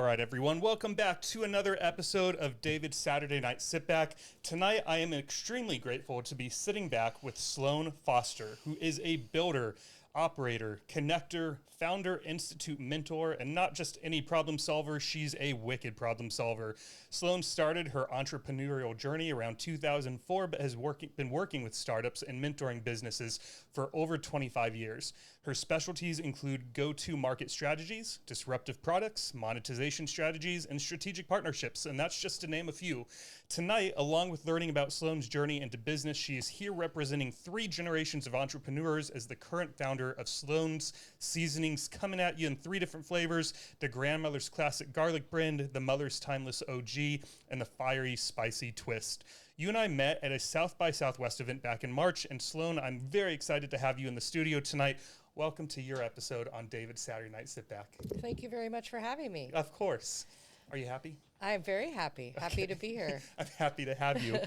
right, everyone. Welcome back to another episode of David's Saturday Night Sit Back. Tonight, I am extremely grateful to be sitting back with Sloan Foster, who is a builder, operator, connector, founder, institute mentor, and not just any problem solver, she's a wicked problem solver. Sloan started her entrepreneurial journey around 2004, but has been working with startups and mentoring businesses for over 25 years. Her specialties include go-to-market strategies, disruptive products, monetization strategies, and strategic partnerships, and that's just to name a few. Tonight, along with learning about Sloan's journey into business, she is here representing 3 generations of entrepreneurs as the current founder of Sloan's Seasonings, coming at you in 3 different flavors: the Grandmother's Classic Garlic Blend, the Mother's Timeless OG, and the Fiery Spicy Twist. You and I met at a South by Southwest event back in March, and Sloan, I'm very excited to have you in the studio tonight. Welcome to your episode on David's Saturday Night Sit Back. Thank you very much for having me. Of course. Are you happy? I'm very happy. Happy to be here. I'm happy to have you.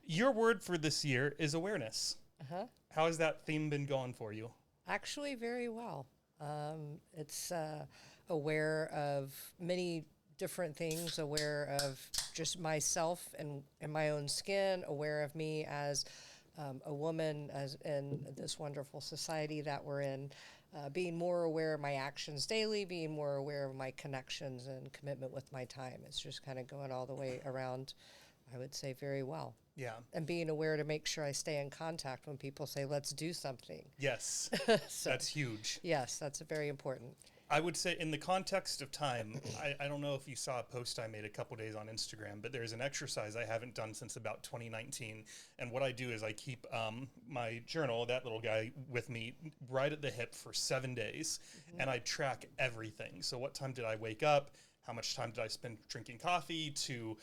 Your word for this year is awareness. How has that theme been going for you? Actually, very well. It's aware of many different things, aware of just myself and my own skin, aware of me as a woman as in this wonderful society that we're in, being more aware of my actions daily, being more aware of my connections and commitment with my time. It's just kind of going all the way around, I would say, very well. Yeah. And being aware to make sure I stay in contact when people say, let's do something. Yes. So, that's huge. Yes, that's very important. I would say in the context of time, I don't know if you saw a post I made a couple days on Instagram, but there's an exercise I haven't done since about 2019. And what I do is I keep my journal, that little guy, with me right at the hip for 7 days. And I track everything. So what time did I wake up? How much time did I spend drinking coffee to,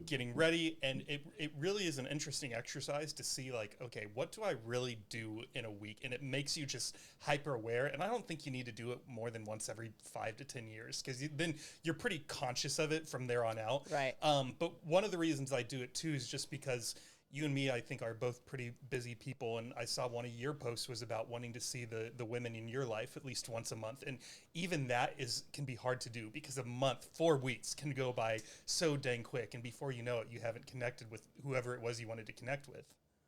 getting ready? And it really is an interesting exercise to see, like, okay, what do I really do in a week? And it makes you just hyper aware. And I don't think you need to do it more than once every 5 to 10 years, because then you're pretty conscious of it from there on out. Right. But one of the reasons I do it too is just because you and me, I think, are both pretty busy people, and I saw one of your posts was about wanting to see the women in your life at least once a month, and even that can be hard to do because a month, 4 weeks can go by so dang quick, and before you know it, you haven't connected with whoever it was you wanted to connect with.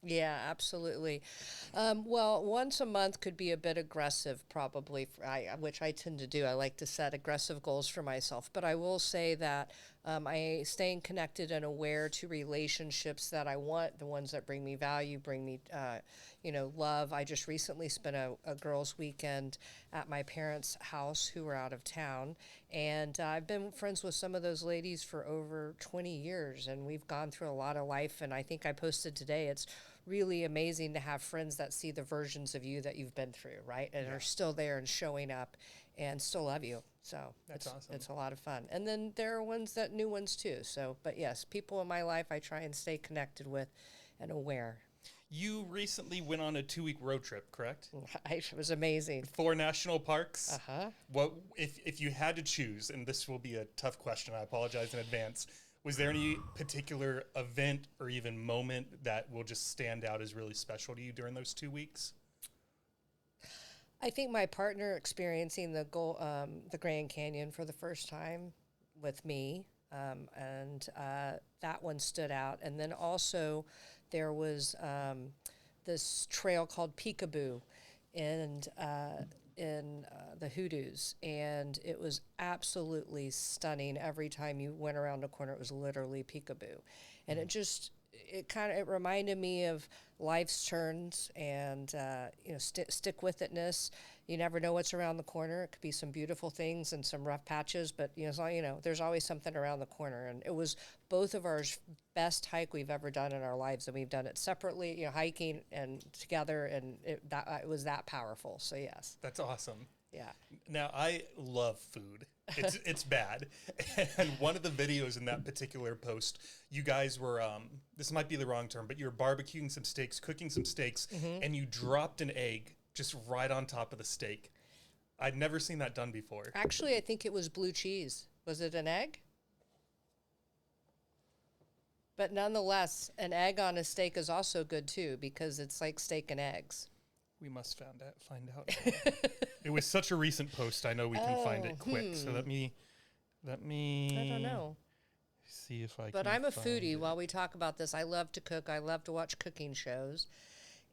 Yeah, absolutely. Well, once a month could be a bit aggressive, probably, which I tend to do. I like to set aggressive goals for myself. But I will say that I staying connected and aware to relationships that I want, the ones that bring me value, bring me, love. I just recently spent a girls' weekend at my parents' house who were out of town. And I've been friends with some of those ladies for over 20 years. And we've gone through a lot of life. And I think I posted today, it's really amazing to have friends that see the versions of you that you've been through, right? And are still there and showing up and still love you. So that's awesome. It's a lot of fun. And then there are new ones too. So, but yes, people in my life I try and stay connected with and aware. You recently went on a 2-week road trip, correct? It was amazing. 4 national parks. Uh-huh. What if you had to choose, and this will be a tough question, I apologize in advance, was there any particular event or even moment that will just stand out as really special to you during those 2 weeks? I think my partner experiencing the Grand Canyon for the first time with me, and that one stood out. And then also there was this trail called Peekaboo, and in the Hoodoos, and it was absolutely stunning. Every time you went around a corner, it was literally peekaboo, and it reminded me of life's turns and stick with itness. You never know what's around the corner. It could be some beautiful things and some rough patches, but there's always something around the corner. And it was both of our best hike we've ever done in our lives, and we've done it separately, hiking and together, and it was that powerful. So yes, that's awesome. Yeah. Now, I love food. It's bad. And one of the videos in that particular post, you guys were, this might be the wrong term, but you were barbecuing some steaks, cooking some steaks, and you dropped an egg just right on top of the steak. I'd never seen that done before. Actually, I think it was blue cheese. Was it an egg? But nonetheless, an egg on a steak is also good too, because it's like steak and eggs. We must find out. It was such a recent post. I know we can find it quick. So let me Let me I don't know. see if I But can I'm a find foodie. it. While we talk about this, I love to cook. I love to watch cooking shows.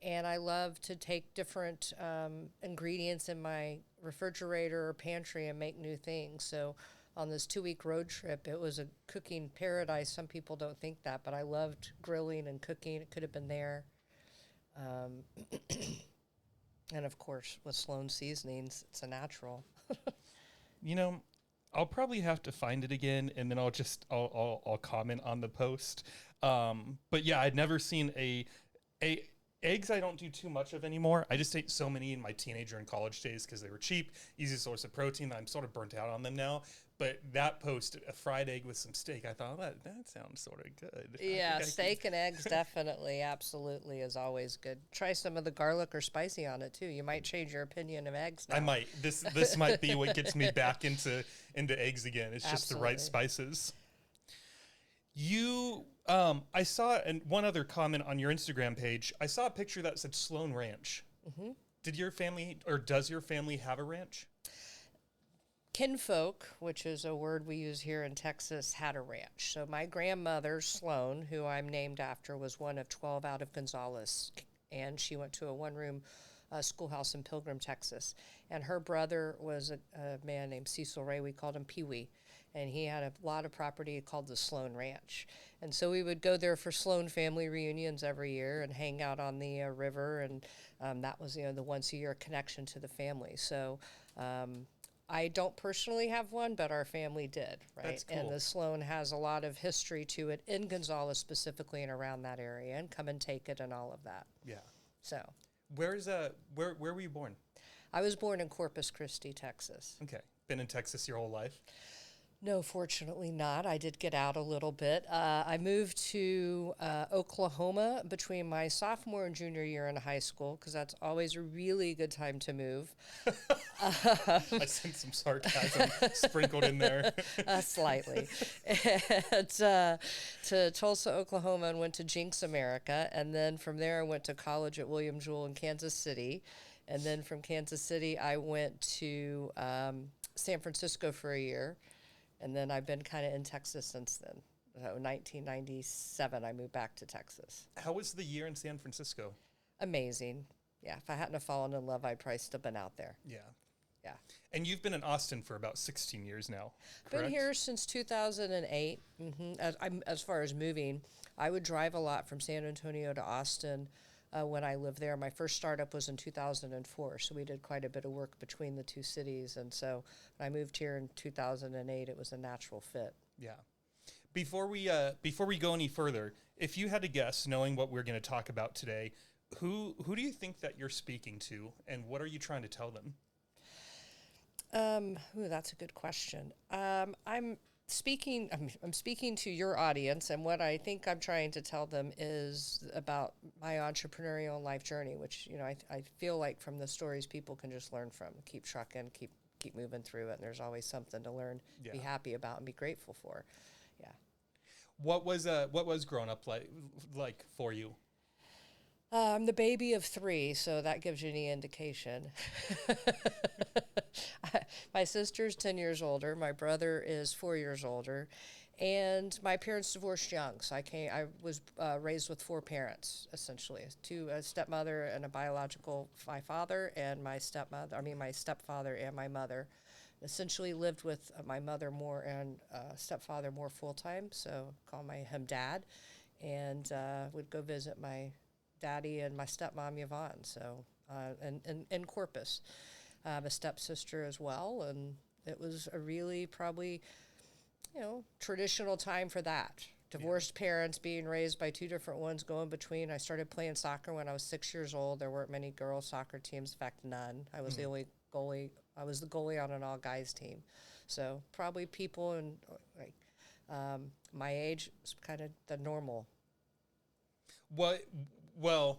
And I love to take different ingredients in my refrigerator or pantry and make new things. So on this 2-week road trip, it was a cooking paradise. Some people don't think that, but I loved grilling and cooking. It could have been there. Um, and of course, with Sloan Seasonings, it's a natural. You know, I'll probably have to find it again, and then I'll comment on the post. But yeah, I'd never seen a eggs. I don't do too much of anymore. I just ate so many in my teenager and college days because they were cheap, easy source of protein. I'm sort of burnt out on them now. But that post, a fried egg with some steak, I thought that sounds sort of good. Yeah, steak and eggs definitely, absolutely is always good. Try some of the garlic or spicy on it too. You might change your opinion of eggs now. I might. This might be what gets me back into eggs again. It's just the right Absolutely. spices. You, I saw, and one other comment on your Instagram page. I saw a picture that said Sloan Ranch. Mm-hmm. Did your family, or does your family have a ranch? Kinfolk, which is a word we use here in Texas, had a ranch. So my grandmother, Sloan, who I'm named after, was one of 12 out of Gonzales, and she went to a one-room schoolhouse in Pilgrim, Texas. And her brother was a man named Cecil Ray. We called him Pee-wee. And he had a lot of property called the Sloan Ranch. And so we would go there for Sloan family reunions every year and hang out on the river. And that was, the once-a-year connection to the family. So I don't personally have one, but our family did, right? That's cool. And the Sloan has a lot of history to it in Gonzales specifically and around that area, and come and take it and all of that. Yeah. So Where were you born? I was born in Corpus Christi, Texas. Okay. Been in Texas your whole life? No, fortunately not. I did get out a little bit. I moved to Oklahoma between my sophomore and junior year in high school because that's always a really good time to move. I sense some sarcasm sprinkled in there. Slightly. And to Tulsa, Oklahoma, and went to Jinx America. And then from there, I went to college at William Jewell in Kansas City. And then from Kansas City, I went to San Francisco for a year. And then I've been kind of in Texas since then. So 1997, I moved back to Texas. How was the year in San Francisco? Amazing. Yeah, if I hadn't have fallen in love, I'd probably still been out there. Yeah. Yeah. And you've been in Austin for about 16 years now, correct? Been here since 2008. As far as moving, I would drive a lot from San Antonio to Austin when I lived there. My first startup was in 2004, so we did quite a bit of work between the two cities. And so when I moved here in 2008, it was a natural fit. Yeah. Before we go any further, if you had to guess, knowing what we're going to talk about today, who do you think that you're speaking to, and what are you trying to tell them? That's a good question. I'm speaking to your audience, and what I think I'm trying to tell them is about my entrepreneurial and life journey, which I feel like from the stories people can just learn from. Keep trucking, keep moving through it, and there's always something to learn, be happy about, and be grateful for. Yeah. What was growing up like for you? I'm the baby of 3, so that gives you any indication. My sister's 10 years older. My brother is 4 years older. And my parents divorced young, so I was raised with 4 parents, essentially. A stepmother and a biological my father, and my stepfather and my mother. Essentially lived with my mother more and stepfather more full-time, so call him Dad. And would go visit my daddy and my stepmom Yvonne, so in Corpus. I have a stepsister as well, and it was a really probably, traditional time for that. Divorced parents, being raised by 2 different ones, going between. I started playing soccer when I was 6 years old. There weren't many girls soccer teams, in fact, none. I was the only goalie. I was the goalie on an all-guys team. So probably people in my age was kind of the normal. Well,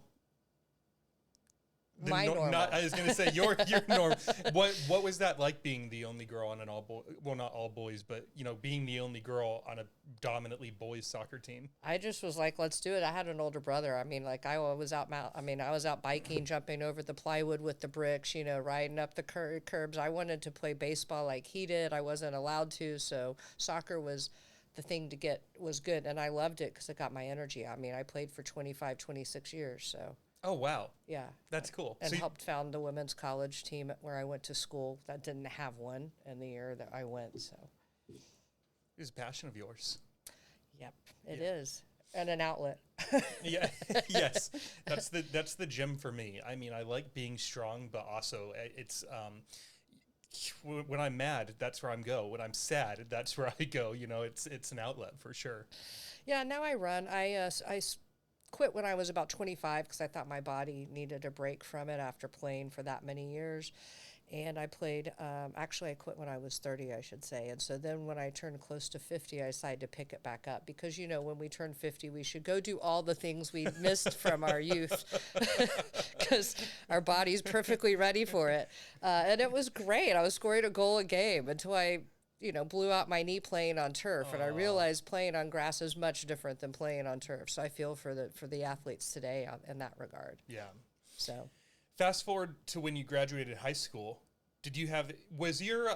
My normal. Not, I was going to say your norm. What was that like being the only girl on an well, not all boys, but being the only girl on a dominantly boys soccer team? I just was like, let's do it. I had an older brother. I mean, like I was out biking, jumping over the plywood with the bricks, riding up the curbs. I wanted to play baseball like he did. I wasn't allowed to, so soccer was the thing to get, was good, and I loved it because it got my energy. I mean, I played for 25, 26 years, so. Oh, wow. Yeah. That's cool. And helped found the women's college team where I went to school that didn't have one in the year that I went. So it was a passion of yours. Yep, it is. And an outlet. Yeah. Yes. That's the gym for me. I mean, I like being strong, but also it's when I'm mad, that's where I go. When I'm sad, that's where I go. It's an outlet for sure. Yeah, now I run. I quit when I was about 25 because I thought my body needed a break from it after playing for that many years. And I played, actually I quit when I was 30, I should say. And so then when I turned close to 50, I decided to pick it back up because, when we turn 50, we should go do all the things we missed from our youth because our body's perfectly ready for it. And it was great. I was scoring a goal a game until I blew out my knee playing on turf, and I realized playing on grass is much different than playing on turf. So I feel for the athletes today in that regard. Yeah. So, fast forward to when you graduated high school. Did you have, was your,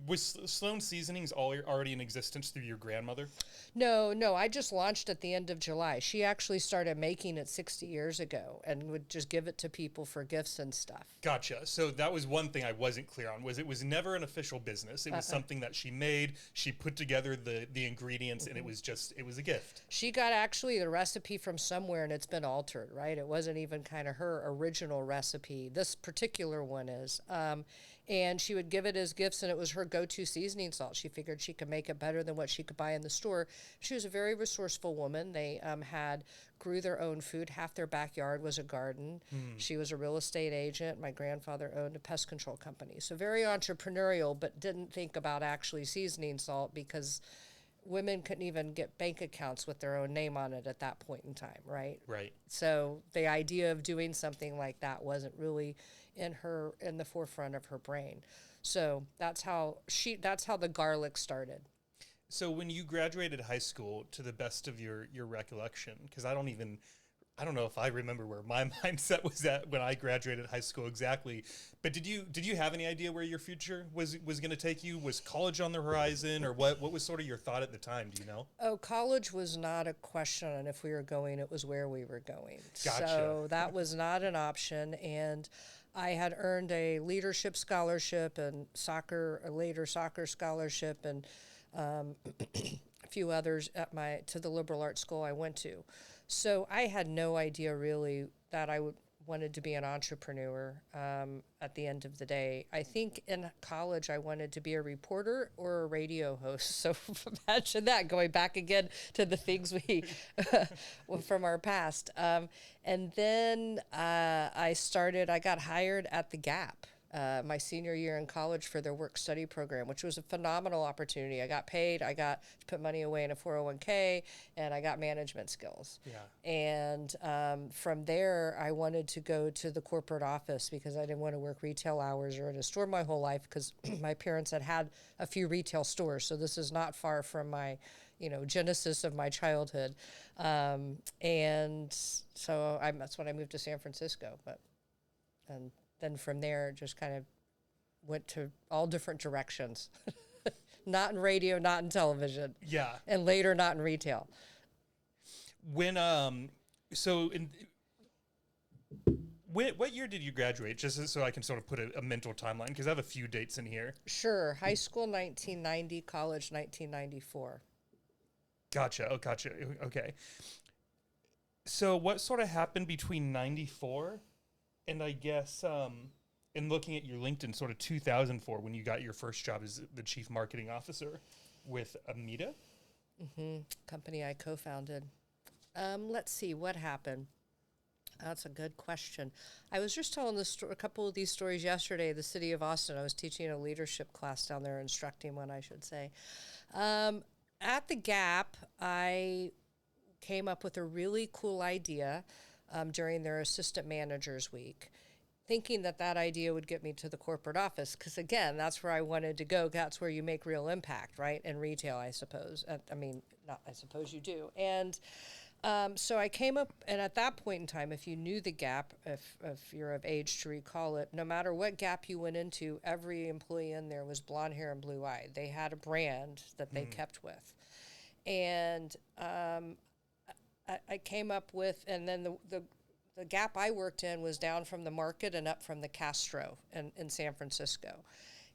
was Sloan Seasonings already in existence through your grandmother? No, I just launched at the end of July. She actually started making it 60 years ago and would just give it to people for gifts and stuff. Gotcha. So that was one thing I wasn't clear on, was it was never an official business. It was something that she made, she put together the ingredients, and it was a gift. She got actually the recipe from somewhere and it's been altered, right? It wasn't even kind of her original recipe. This particular one is. And she would give it as gifts, and it was her go-to seasoning salt. She figured she could make it better than what she could buy in the store. She was a very resourceful woman. They grew their own food. Half their backyard was a garden. She was a real estate agent. My grandfather owned a pest control company. So very entrepreneurial, but didn't think about actually seasoning salt because women couldn't even get bank accounts with their own name on it at that point in time, right? Right. So the idea of doing something like that wasn't really in the forefront of her brain. So that's how the garlic started. So when you graduated high school, to the best of your recollection, because I don't know if I remember where my mindset was at when I graduated high school exactly, but did you have any idea where your future was going to take you? Was college on the horizon, or what was sort of your thought at the time? Do you know? Oh, college was not a question on if we were going, it was where we were going. Gotcha. So that was not an option, and I had earned a leadership scholarship and a later soccer scholarship, and a few others to the liberal arts school I went to. So I had no idea really that I wanted to be an entrepreneur at the end of the day. I think in college I wanted to be a reporter or a radio host. So imagine that, going back again to the things we from our past. And then I got hired at the Gap. My senior year in college for their work-study program, which was a phenomenal opportunity. I got paid, I got to put money away in a 401k, and I got management skills. Yeah. And from there, I wanted to go to the corporate office because I didn't want to work retail hours or in a store my whole life because my parents had a few retail stores, so this is not far from my genesis of my childhood. And so that's when I moved to San Francisco. And then from there, just kind of went to all different directions. Not in radio, not in television. Yeah. And later, not in retail. When what year did you graduate? Just so I can sort of put a mental timeline, because I have a few dates in here. Sure. High school 1990, college 1994. Gotcha. Oh, gotcha. Okay. So what sort of happened between 94 and I guess in looking at your LinkedIn, sort of 2004, when you got your first job as the chief marketing officer with Amita? Mm-hmm. Company I co-founded. Let's see, what happened? That's a good question. I was just telling a couple of these stories yesterday. The city of Austin, I was teaching a leadership class down there, instructing one, I should say. At the Gap, I came up with a really cool idea during their assistant managers week. thinking that that idea would get me to the corporate office. Because again, that's where I wanted to go. That's where you make real impact, right? In retail, I suppose. I mean, not I suppose you do. And so I came up, and at that point in time, if you knew the Gap, if you're of age to recall it, no matter what Gap you went into, every employee in there was blonde hair and blue eyed. They had a brand that they kept with. And I came up with, and then the Gap I worked in was down from the Market and up from the Castro in San Francisco.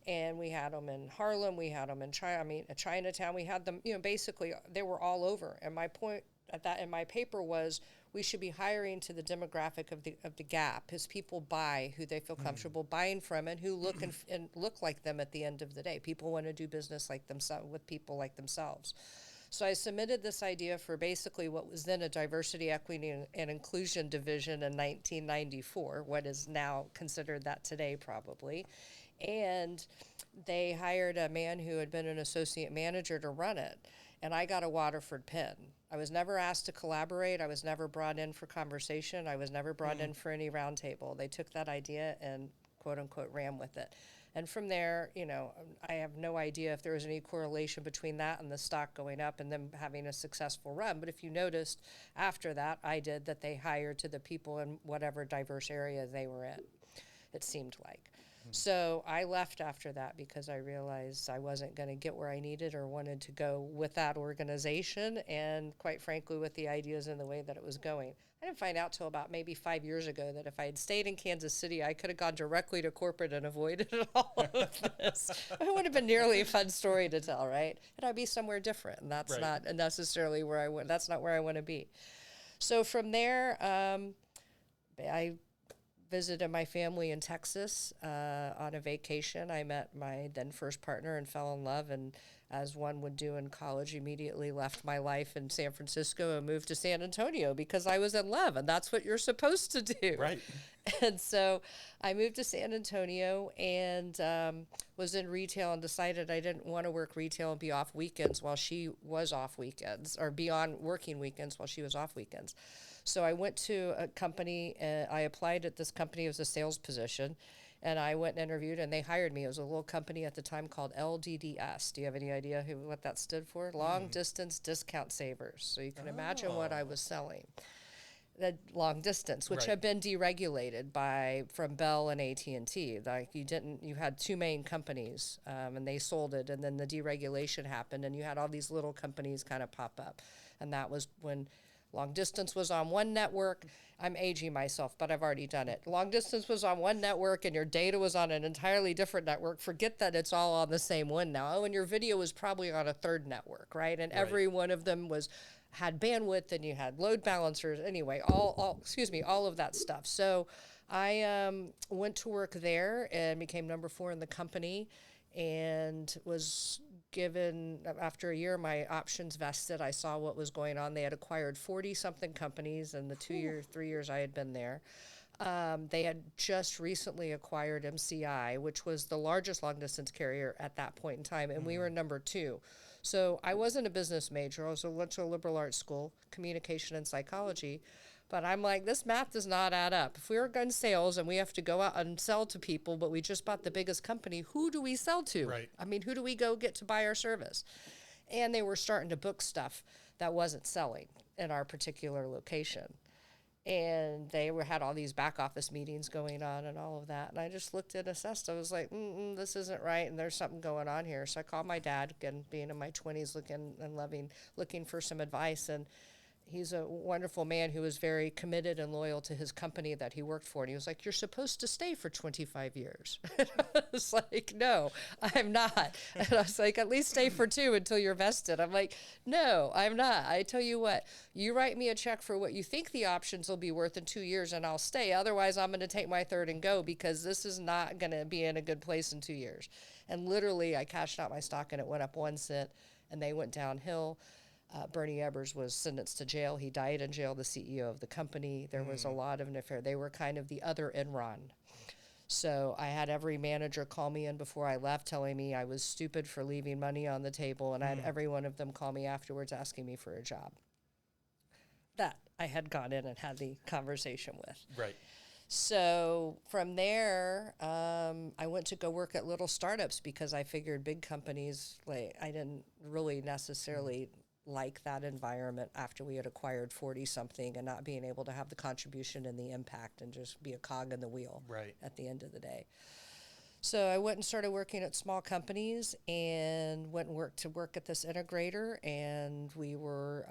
And we had them in Harlem, we had them in Chinatown, we had them, basically they were all over. And my point at that in my paper was we should be hiring to the demographic of the Gap, as people buy who they feel comfortable buying from and who look and look like them at the end of the day. People want to do business like themselves with people like themselves. So I submitted this idea for basically what was then a diversity, equity, and inclusion division in 1994, what is now considered that today probably. And they hired a man who had been an associate manager to run it. And I got a Waterford pin. I was never asked to collaborate. I was never brought in for conversation. I was never brought in for any roundtable. They took that idea and quote unquote ran with it. And from there, I have no idea if there was any correlation between that and the stock going up and them having a successful run. But if you noticed after that, that they hired to the people in whatever diverse area they were in, it seemed like. So I left after that because I realized I wasn't going to get where I needed or wanted to go with that organization, and quite frankly with the ideas and the way that it was going. I didn't find out till about maybe 5 years ago that if I had stayed in Kansas City, I could have gone directly to corporate and avoided all of this. It would have been nearly a fun story to tell, right? And I'd be somewhere different, and that's not necessarily where I want. That's not where I want to be. So from there, I visited my family in Texas on a vacation. I met my then first partner and fell in love, and as one would do in college, immediately left my life in San Francisco and moved to San Antonio because I was in love, and that's what you're supposed to do. Right. And so I moved to San Antonio and was in retail and decided I didn't want to work retail and be off weekends while she was off weekends, or be on working weekends while she was off weekends. So I went to a company, I applied at this company. It was a sales position, and I went and interviewed, and they hired me. It was a little company at the time called LDDS. Do you have any idea what that stood for? Long Distance Discount Savers. So you can imagine what I was selling. The long distance, which had been deregulated from Bell and AT&T. Like you had two main companies, and they sold it, and then the deregulation happened, and you had all these little companies kind of pop up, and that was when long distance was on one network. I'm aging myself, but I've already done it. Long distance was on one network and your data was on an entirely different network. Forget that it's all on the same one now. Oh, and your video was probably on a third network, right? And every one of them had bandwidth, and you had load balancers. Anyway, all of that stuff. So I went to work there and became number 4 in the company, and was given, after a year, my options vested. I saw what was going on. They had acquired 40-something companies in the 3 years I had been there. They had just recently acquired MCI, which was the largest long-distance carrier at that point in time, and we were number 2. So I wasn't a business major. I went to a liberal arts school, communication and psychology. But I'm like, this math does not add up. If we were in sales and we have to go out and sell to people, but we just bought the biggest company, who do we sell to? Right. I mean, who do we go get to buy our service? And they were starting to book stuff that wasn't selling in our particular location. And they had all these back office meetings going on and all of that. And I just looked and assessed. I was like, this isn't right, and there's something going on here. So I called my dad, again, being in my 20s, looking for some advice. And he's a wonderful man who was very committed and loyal to his company that he worked for. And he was like, you're supposed to stay for 25 years. I was like, no, I'm not. And I was like, at least stay for 2 until you're vested. I'm like, no, I'm not. I tell you what, you write me a check for what you think the options will be worth in 2 years and I'll stay. Otherwise, I'm going to take my third and go, because this is not going to be in a good place in 2 years. And literally, I cashed out my stock and it went up 1 cent, and they went downhill. Bernie Ebbers was sentenced to jail. He died in jail, the CEO of the company. There was a lot of an affair. They were kind of the other Enron. So I had every manager call me in before I left, telling me I was stupid for leaving money on the table, and I had every one of them call me afterwards asking me for a job that I had gone in and had the conversation with. Right. So from there, I went to go work at little startups because I figured big companies, like, I didn't really necessarily like that environment after we had acquired 40 something and not being able to have the contribution and the impact and just be a cog in the wheel Right. at the end of the day. So I went and started working at small companies and went and work at this integrator, and we were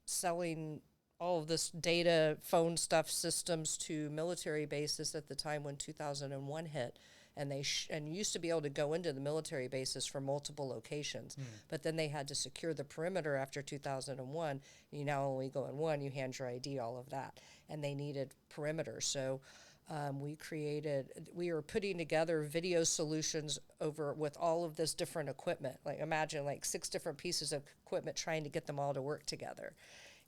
selling all of this data phone stuff systems to military bases at the time when 2001 hit, and and you used to be able to go into the military bases from multiple locations, but then they had to secure the perimeter after 2001. You now only go in one, you hand your ID, all of that, and they needed perimeter. So we were putting together video solutions over with all of this different equipment. Like, imagine like 6 different pieces of equipment trying to get them all to work together.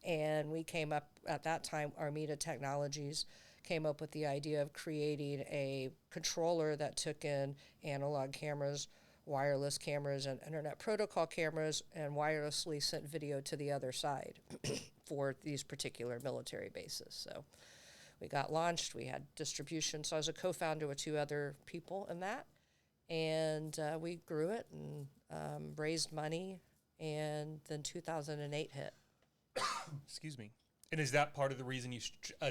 And we came up at that time, Armida Technologies came up with the idea of creating a controller that took in analog cameras, wireless cameras, and internet protocol cameras, and wirelessly sent video to the other side for these particular military bases. So we got launched, we had distribution. So I was a co-founder with 2 other people in that. And we grew it and raised money. And then 2008 hit. Excuse me. And is that part of the reason you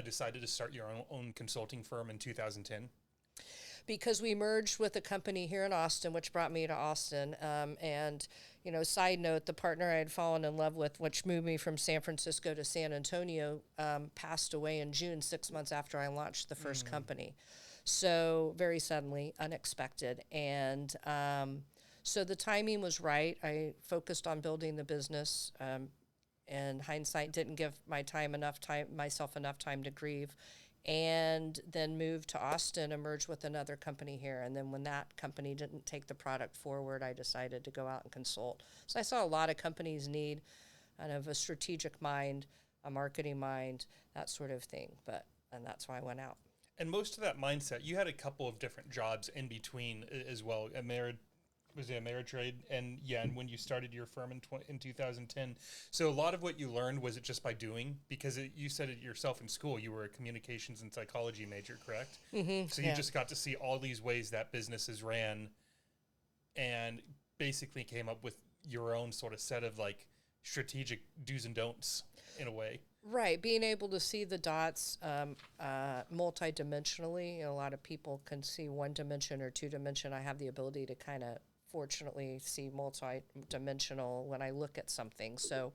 decided to start your own consulting firm in 2010? Because we merged with a company here in Austin, which brought me to Austin. And, side note, the partner I had fallen in love with, which moved me from San Francisco to San Antonio, passed away in June, 6 months after I launched the first company. So very suddenly, unexpected. And so the timing was right. I focused on building the business. And hindsight, didn't give myself enough time to grieve, and then moved to Austin and merged with another company here. And then when that company didn't take the product forward, I decided to go out and consult. So I saw a lot of companies need kind of a strategic mind, a marketing mind, that sort of thing. And that's why I went out. And most of that mindset, you had a couple of different jobs in between as well. Was it Ameritrade? And when you started your firm in 2010. So a lot of what you learned, was it just by doing? Because you said it yourself in school, you were a communications and psychology major, correct? Mm-hmm. So you just got to see all these ways that businesses ran and basically came up with your own sort of set of like strategic do's and don'ts in a way. Right, being able to see the dots multidimensionally. A lot of people can see one dimension or two dimension. I have the ability to kind of fortunately see multi-dimensional when I look at something. So,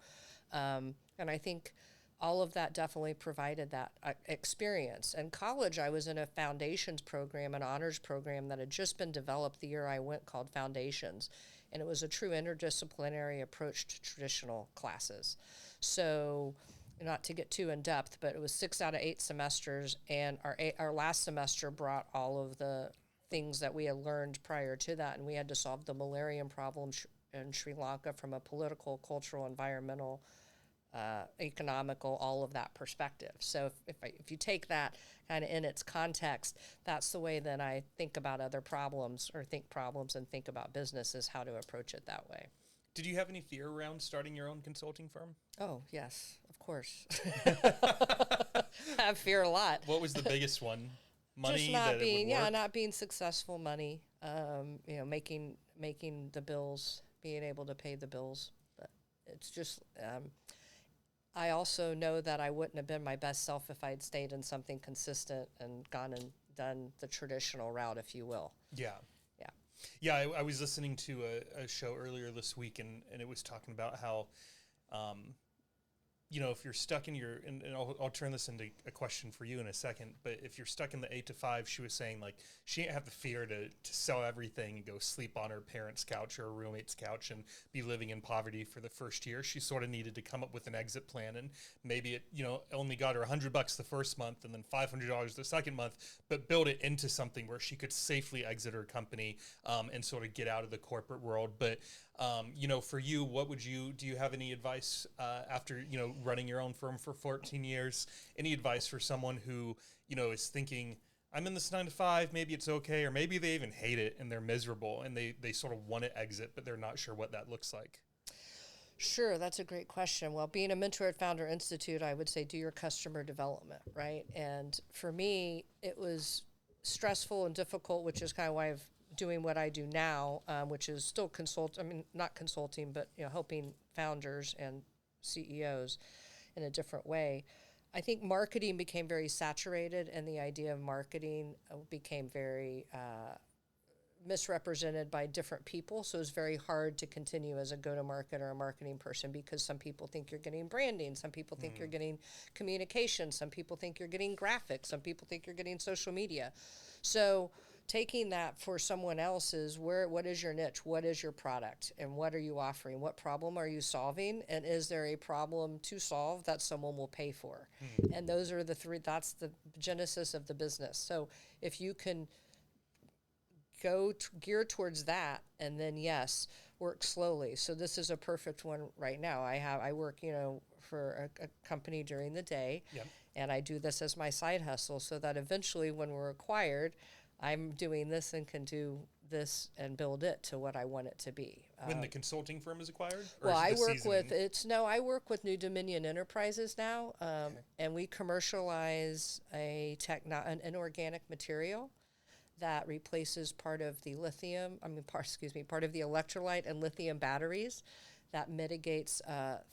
and I think all of that definitely provided that experience. In college, I was in a foundations program, an honors program that had just been developed the year I went, called Foundations. And it was a true interdisciplinary approach to traditional classes. So, not to get too in depth, but it was 6 out of 8 semesters, and our last semester brought all of the things that we had learned prior to that, and we had to solve the malaria problem in Sri Lanka from a political, cultural, environmental, economical, all of that perspective. So if you take that kind of in its context, that's the way that I think about other problems, or think problems and think about business, is how to approach it that way. Did you have any fear around starting your own consulting firm? Oh, yes, of course. I have fear a lot. What was the biggest one? Money? Just not being successful. Money. Making the bills, being able to pay the bills. But it's just. I also know that I wouldn't have been my best self if I had stayed in something consistent and gone and done the traditional route, if you will. Yeah. Yeah, I was listening to a show earlier this week, and it was talking about how, if you're stuck in and I'll turn this into a question for you in a second, but if you're stuck in the 8 to 5, she was saying, like, she didn't have the fear to sell everything and go sleep on her parents' couch or her roommate's couch and be living in poverty for the first year. She sort of needed to come up with an exit plan, and maybe it, only got her $100 the first month and then $500 the second month, but build it into something where she could safely exit her company and sort of get out of the corporate world. But for you, do you have any advice after, running your own firm for 14 years, any advice for someone who, is thinking, I'm in this 9 to 5, maybe it's okay, or maybe they even hate it and they're miserable and they sort of want to exit, but they're not sure what that looks like? Sure, that's a great question. Well, being a mentor at Founder Institute, I would say do your customer development, right? And for me, it was stressful and difficult, which is kind of why I'm doing what I do now, which is still I mean, not consulting, but helping founders and CEOs in a different way. I think marketing became very saturated, and the idea of marketing became very misrepresented by different people. So it's very hard to continue as a go-to-market or a marketing person because some people think you're getting branding, some people think you're getting communication, some people think you're getting graphics, some people think you're getting social media. So taking that for someone else is what is your niche? What is your product? And what are you offering? What problem are you solving? And is there a problem to solve that someone will pay for? And those are the three, that's the genesis of the business. So if you can gear towards that, and then yes, work slowly. So this is a perfect one right now. I work for a company during the day, Yep. and I do this as my side hustle, so that eventually when we're acquired, I'm doing this and can do this and build it to what I want it to be. When the consulting firm is acquired? Or Well, is it I the work Seasoning? I work with New Dominion Enterprises now, and we commercialize an inorganic material that replaces part of the part of the electrolyte and lithium batteries that mitigates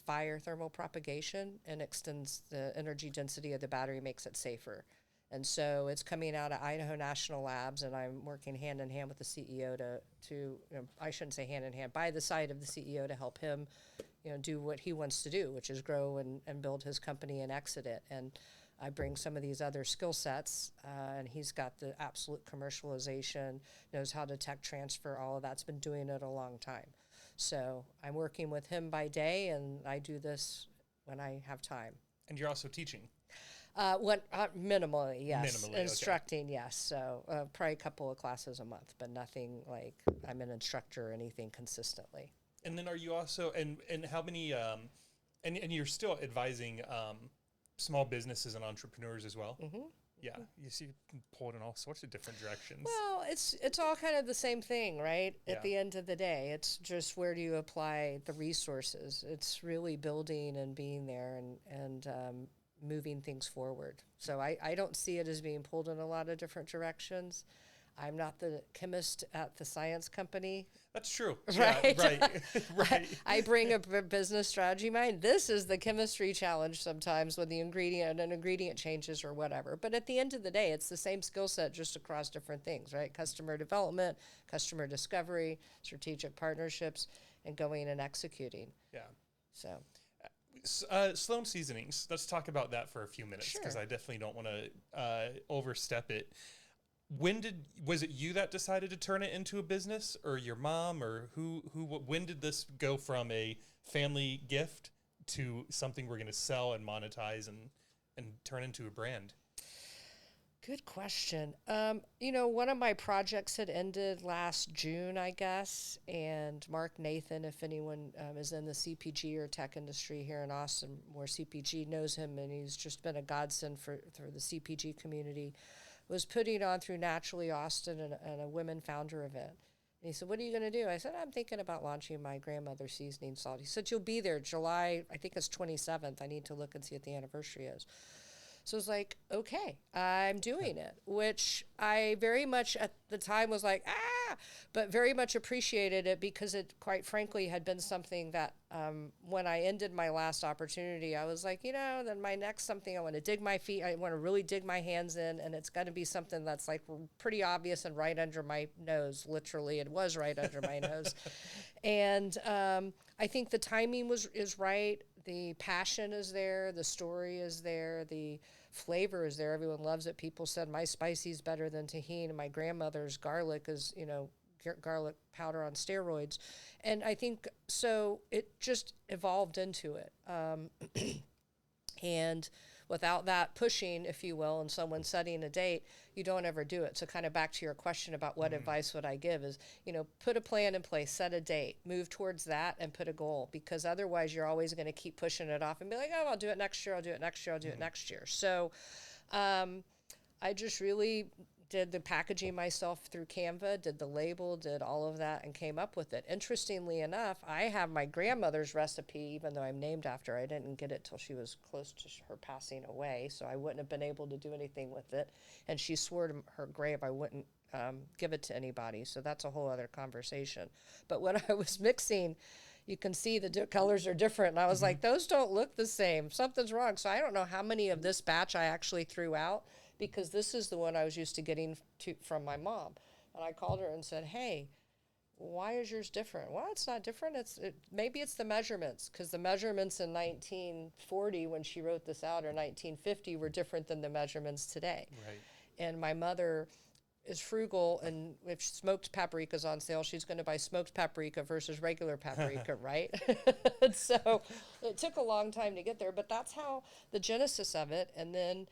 fire thermal propagation and extends the energy density of the battery, makes it safer. And so it's coming out of Idaho National Labs, and I'm working hand in hand with the CEO I shouldn't say hand in hand, by the side of the CEO to help him, do what he wants to do, which is grow and build his company and exit it. And I bring some of these other skill sets, and he's got the absolute commercialization, knows how to tech transfer, all of that's been doing it a long time. So I'm working with him by day, and I do this when I have time. And you're also teaching. Minimally, yes. Minimally, okay. Instructing, yes. So probably a couple of classes a month, but nothing like I'm an instructor or anything consistently. And then are you also, and how many, and you're still advising small businesses and entrepreneurs as well? Mm-hmm. Yeah, you see, pulled in all sorts of different directions. Well, it's all kind of the same thing, right? Yeah. At the end of the day, it's just where do you apply the resources? It's really building and being there and moving things forward. So I don't see it as being pulled in a lot of different directions. I'm not the chemist at the science company. That's true. Right. Yeah, right. Right. I bring a business strategy mind. This is the chemistry challenge sometimes when an ingredient changes or whatever. But at the end of the day, it's the same skill set just across different things, right? Customer development, customer discovery, strategic partnerships, and going and executing. Yeah. So. Sloan Seasonings. Let's talk about that for a few minutes because Sure. I definitely don't want to overstep it. Was it you that decided to turn it into a business, or your mom, or when did this go from a family gift to something we're going to sell and monetize and turn into a brand? Good question. One of my projects had ended last June, I guess, and Mark Nathan, if anyone is in the CPG or tech industry here in Austin, where CPG knows him, and he's just been a godsend for the CPG community, was putting on through Naturally Austin and a women founder event. And he said, "What are you going to do?" I said, "I'm thinking about launching my Grandmother Seasoning salt." He said, "You'll be there July, I think it's 27th. I need to look and see what the anniversary is." So I was like, okay, I'm doing it, which I very much at the time was like, but very much appreciated it because it, quite frankly, had been something that when I ended my last opportunity, I was like, then my next something, I want to dig my feet, I want to really dig my hands in, and it's got to be something that's like pretty obvious and right under my nose. Literally, it was right under my nose. And I think the timing is right. The passion is there, the story is there, the flavor is there. Everyone loves it. People said my spicy's better than tahini, and my grandmother's garlic is, garlic powder on steroids. And I think so it just evolved into it. And without that pushing, if you will, and someone setting a date, you don't ever do it. So kind of back to your question about what advice would I give is, put a plan in place, set a date, move towards that, and put a goal, because otherwise you're always going to keep pushing it off and be like, oh, I'll do it next year, I'll do it next year, I'll do it next year. So I just really did the packaging myself through Canva, did the label, did all of that, and came up with it. Interestingly enough, I have my grandmother's recipe, even though I'm named after her. I didn't get it till she was close to her passing away, so I wouldn't have been able to do anything with it. And she swore to her grave I wouldn't give it to anybody, so that's a whole other conversation. But when I was mixing, you can see the colors are different, and I was like, those don't look the same. Something's wrong. So I don't know how many of this batch I actually threw out, because this is the one I was used to getting from my mom. And I called her and said, hey, why is yours different? Well, it's not different. Maybe it's the measurements, because the measurements in 1940 when she wrote this out, or 1950, were different than the measurements today. Right. And my mother is frugal, and if smoked paprika's on sale, she's going to buy smoked paprika versus regular paprika, right? And so it took a long time to get there, but that's how the genesis of it. And then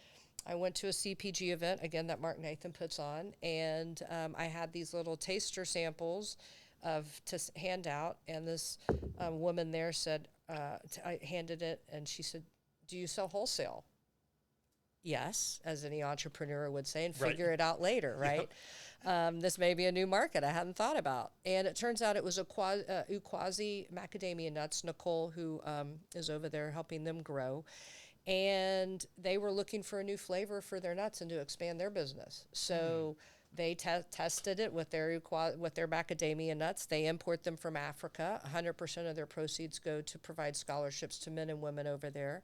I went to a CPG event, again, that Mark Nathan puts on, and I had these little taster samples to hand out, and this woman there said, I handed it, and she said, do you sell wholesale? Yes, as any entrepreneur would say, and figure it out later, right? Yep. This may be a new market I hadn't thought about. And it turns out it was Ukwazi macadamia nuts, Nicole, who is over there helping them grow. And they were looking for a new flavor for their nuts and to expand their business. So they tested it with their macadamia nuts. They import them from Africa. 100% of their proceeds go to provide scholarships to men and women over there.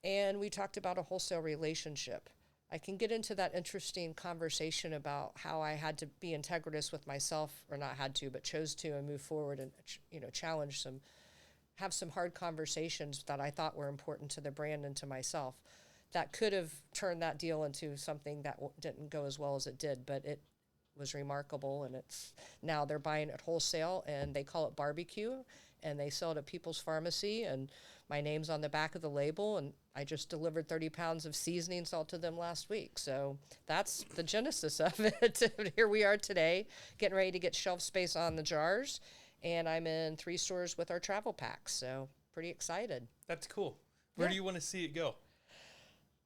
And we talked about a wholesale relationship. I can get into that interesting conversation about how I had to be integritous with myself, or not had to, but chose to, and move forward and have some hard conversations that I thought were important to the brand and to myself. That could have turned that deal into something that didn't go as well as it did, but it was remarkable. And now they're buying it wholesale, and they call it barbecue, and they sell it at People's Pharmacy, and my name's on the back of the label, and I just delivered 30 pounds of seasoning salt to them last week. So that's the genesis of it. Here we are today, getting ready to get shelf space on the jars, and I'm in 3 stores with our travel packs, so pretty excited. That's cool. Where do you want to see it go?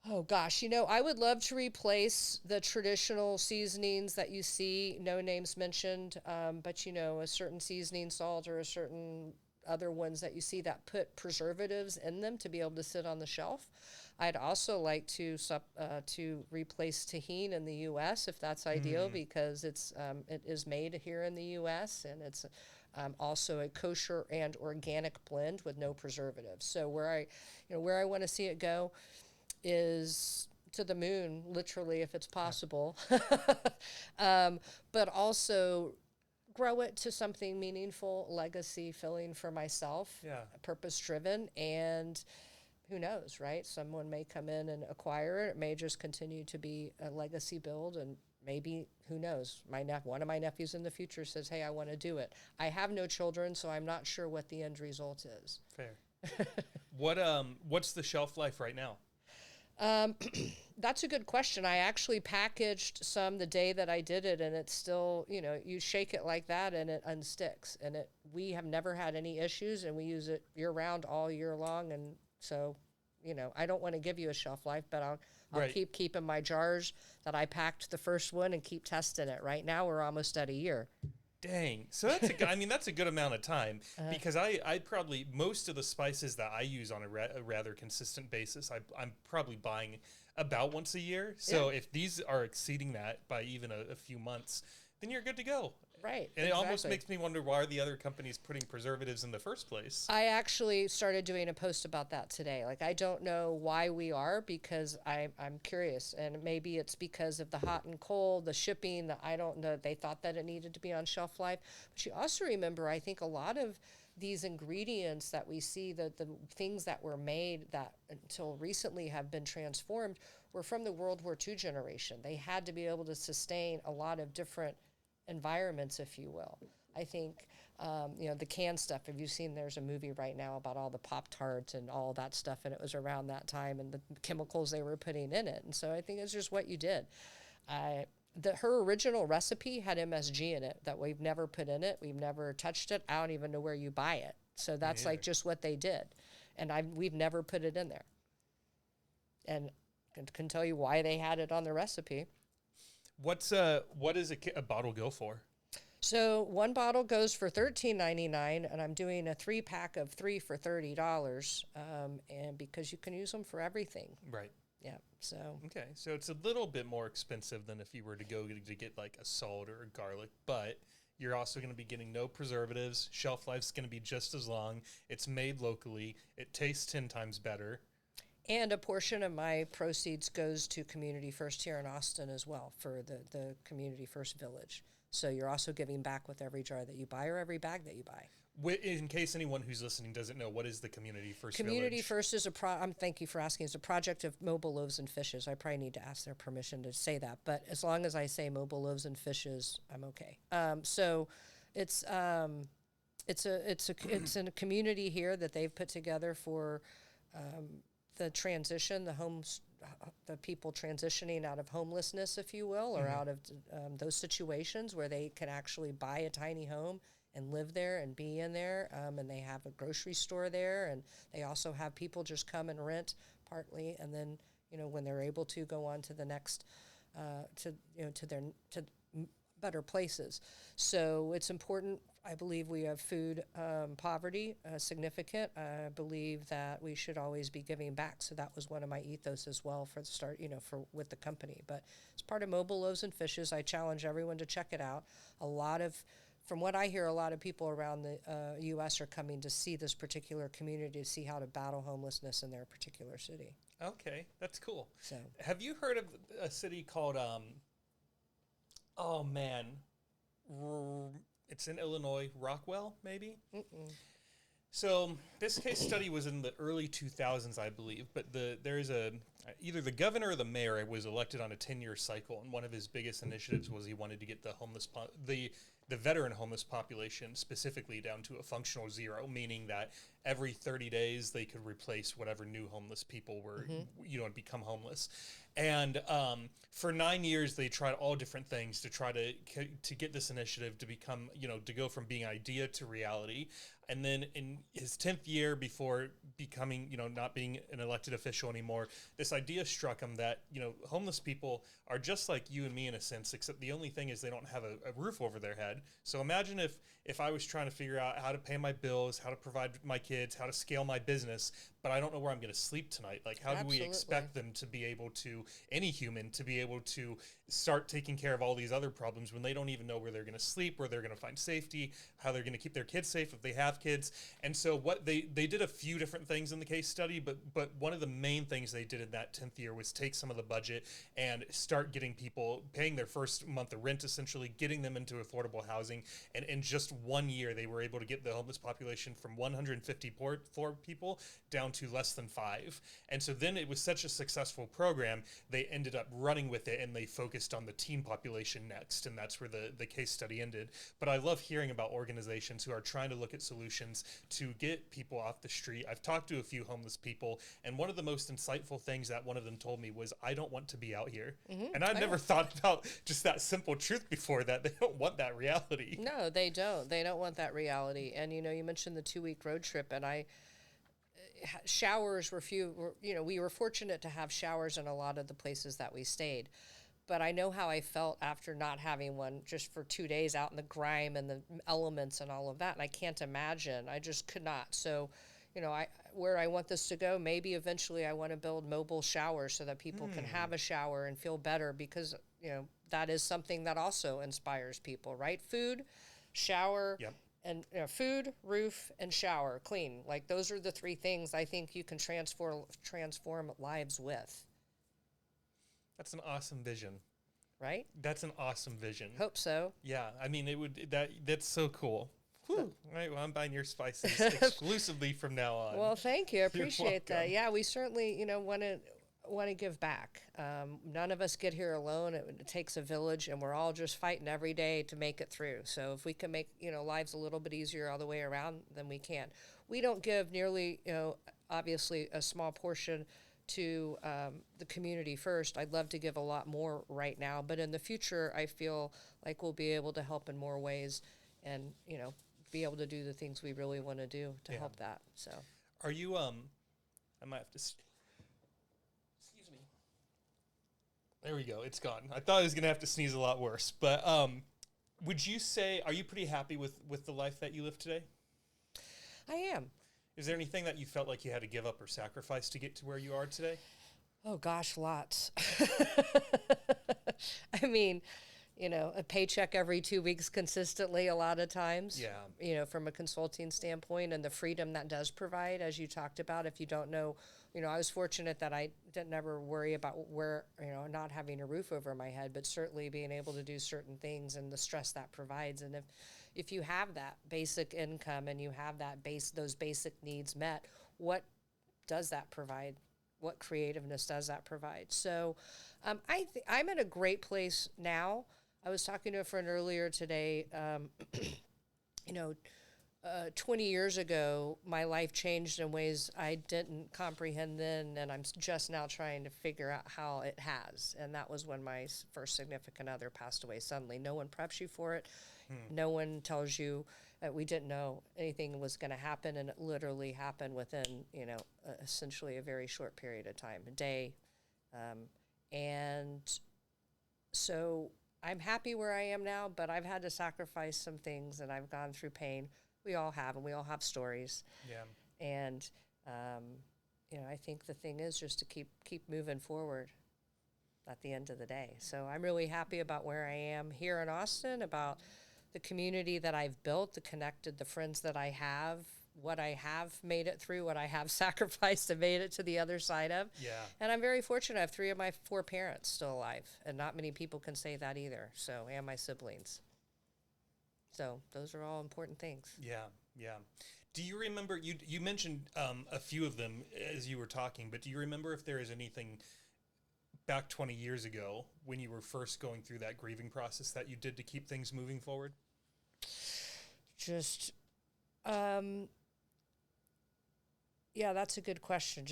Oh, gosh. I would love to replace the traditional seasonings that you see, no names mentioned, but, a certain seasoning salt or a certain other ones that you see that put preservatives in them to be able to sit on the shelf. I'd also like to replace tahini in the U.S. if that's ideal, because it is made here in the U.S. and it's also a kosher and organic blend with no preservatives. So where I want to see it go is to the moon, literally, if it's possible, but also grow it to something meaningful, legacy filling for myself, purpose-driven, and who knows, right? Someone may come in and acquire it. It may just continue to be a legacy build, and maybe, who knows, one of my nephews in the future says, hey, I want to do it. I have no children, so I'm not sure what the end result is. Fair. What's the shelf life right now? That's a good question. I actually packaged some the day that I did it, and it's still, you shake it like that and it unsticks. And we have never had any issues, and we use it year round, all year long. And so, I don't want to give you a shelf life, but I'll keep keeping my jars that I packed the first one and keep testing it. Right now, we're almost at a year. Dang. So that's a good amount of time, because I probably, most of the spices that I use on a rather consistent basis, I'm probably buying about once a year. So if these are exceeding that by even a few months, then you're good to go. Right. And it almost makes me wonder, why are the other companies putting preservatives in the first place? I actually started doing a post about that today. Like, I don't know why we are, because I'm curious. And maybe it's because of the hot and cold, the shipping, I don't know. They thought that it needed to be on shelf life. But you also remember, I think a lot of these ingredients that we see, the things that were made that until recently have been transformed, were from the World War II generation. They had to be able to sustain a lot of different environments, if you will. I think, the canned stuff, have you seen, there's a movie right now about all the Pop-Tarts and all that stuff, and it was around that time, and the chemicals they were putting in it. And so I think it's just what you did. Her original recipe had MSG in it that we've never put in it. We've never touched it. I don't even know where you buy it. So that's like just what they did. And we've never put it in there. And and can tell you why they had it on the recipe. What does a bottle go for? So one bottle goes for $13.99, and I'm doing a 3-pack of 3 for $30, and because you can use them for everything. Right. Yeah. So Okay, so it's a little bit more expensive than if you were to go to get like a salt or a garlic, but you're also going to be getting no preservatives. Shelf life's going to be just as long. It's made locally. It tastes 10 times better. and a portion of my proceeds goes to Community First here in Austin as well for the Community First Village. So you're also giving back with every jar that you buy or every bag that you buy. In case anyone who's listening doesn't know, what is the Community First Community Village? First is thank you for asking. It's a project of Mobile Loaves and Fishes. I probably need to ask their permission to say that, but as long as I say Mobile Loaves and Fishes, I'm okay. So it's in a community here that they've put together for the transition, the people transitioning out of homelessness, if you will, or out of those situations where they can actually buy a tiny home and live there and be in there, and they have a grocery store there, and they also have people just come and rent partly, and then when they're able to go on to the next to better places. So it's important. I believe we have food poverty significant. I believe that we should always be giving back. So that was one of my ethos as well for the start, with the company. But it's part of Mobile Loaves and Fishes. I challenge everyone to check it out. From what I hear, a lot of people around the U.S. are coming to see this particular community, to see how to battle homelessness in their particular city. Okay, that's cool. So, have you heard of a city called, oh man, it's in Illinois, Rockwell, maybe? mm-mm. So this case study was in the early 2000s, I believe, but either the governor or the mayor was elected on a 10-year cycle, and one of his biggest initiatives was he wanted to get the veteran homeless population specifically down to a functional zero, meaning that every 30 days they could replace whatever new homeless people were, become homeless. And for 9 years, they tried all different things to try to get this initiative to become, to go from being idea to reality. And then in his 10th year, before becoming, not being an elected official anymore, this idea struck him that, homeless people are just like you and me in a sense, except the only thing is they don't have a roof over their head. So imagine if I was trying to figure out how to pay my bills, how to provide my kids, how to scale my business, but I don't know where I'm going to sleep tonight. Like, how do we expect them to be able to, any human, to be able to start taking care of all these other problems when they don't even know where they're going to sleep, where they're going to find safety, how they're going to keep their kids safe if they have kids. And so what they did a few different things in the case study, but one of the main things they did in that 10th year was take some of the budget and start getting people paying their first month of rent, essentially getting them into affordable housing. And in just 1 year, they were able to get the homeless population from 154 people down to less than 5. And so then it was such a successful program, they ended up running with it, and they focused on the teen population next, and that's where the case study ended. But I love hearing about organizations who are trying to look at solutions to get people off the street. I've talked to a few homeless people, and one of the most insightful things that one of them told me was, I don't want to be out here. And I've never thought about just that simple truth before, that they don't want that reality. No, they don't. They don't want that reality. And you mentioned the 2-week road trip, and showers were few. We were fortunate to have showers in a lot of the places that we stayed. But I know how I felt after not having one just for 2 days out in the grime and the elements and all of that. And I can't imagine. I just could not. So, where I want this to go, maybe eventually I want to build mobile showers so that people can have a shower and feel better, because, that is something that also inspires people, right? Food, shower, Yep. and food, roof, and shower, clean. Like, those are the 3 things I think you can transform lives with. That's an awesome vision. Right? That's an awesome vision. Hope so. Yeah, I mean, that's so cool. Whew. All right, well, I'm buying your spices exclusively from now on. Well, thank you. I appreciate that. welcome. Yeah, we certainly, want to give back. None of us get here alone. It takes a village, and we're all just fighting every day to make it through. So if we can make, lives a little bit easier all the way around, then we can. We don't give nearly, obviously a small portion to the community first. I'd love to give a lot more right now, but in the future, I feel like we'll be able to help in more ways, and be able to do the things we really want to do to help that. So, Are you I might have to excuse me. There we go. It's gone. I thought I was going to have to sneeze a lot worse. But would you say, are you pretty happy with the life that you live today? I am. Is there anything that you felt like you had to give up or sacrifice to get to where you are today? Oh gosh, lots. I mean, a paycheck every 2 weeks consistently a lot of times. Yeah. From a consulting standpoint, and the freedom that does provide, as you talked about. If you don't know, I was fortunate that I didn't ever worry about where, not having a roof over my head, but certainly being able to do certain things and the stress that provides. And if you have that basic income and you have those basic needs met, what does that provide? What creativeness does that provide? So I'm in a great place now. I was talking to a friend earlier today. 20 years ago, my life changed in ways I didn't comprehend then, and I'm just now trying to figure out how it has. And that was when my first significant other passed away suddenly. No one preps you for it. No one tells you that we didn't know anything was going to happen, and it literally happened within, essentially a very short period of time, a day. And so I'm happy where I am now, but I've had to sacrifice some things, and I've gone through pain. We all have, and we all have stories. Yeah. And, I think the thing is just to keep moving forward at the end of the day. So I'm really happy about where I am here in Austin, about the community that I've built, the friends that I have, what I have made it through, what I have sacrificed and made it to the other side of. Yeah. And I'm very fortunate. I have 3 of my 4 parents still alive, and not many people can say that either. So, and my siblings. So those are all important things. Yeah, yeah. Do you remember, you mentioned a few of them as you were talking, but do you remember if there is anything back 20 years ago when you were first going through that grieving process that you did to keep things moving forward? Just, yeah, that's a good question.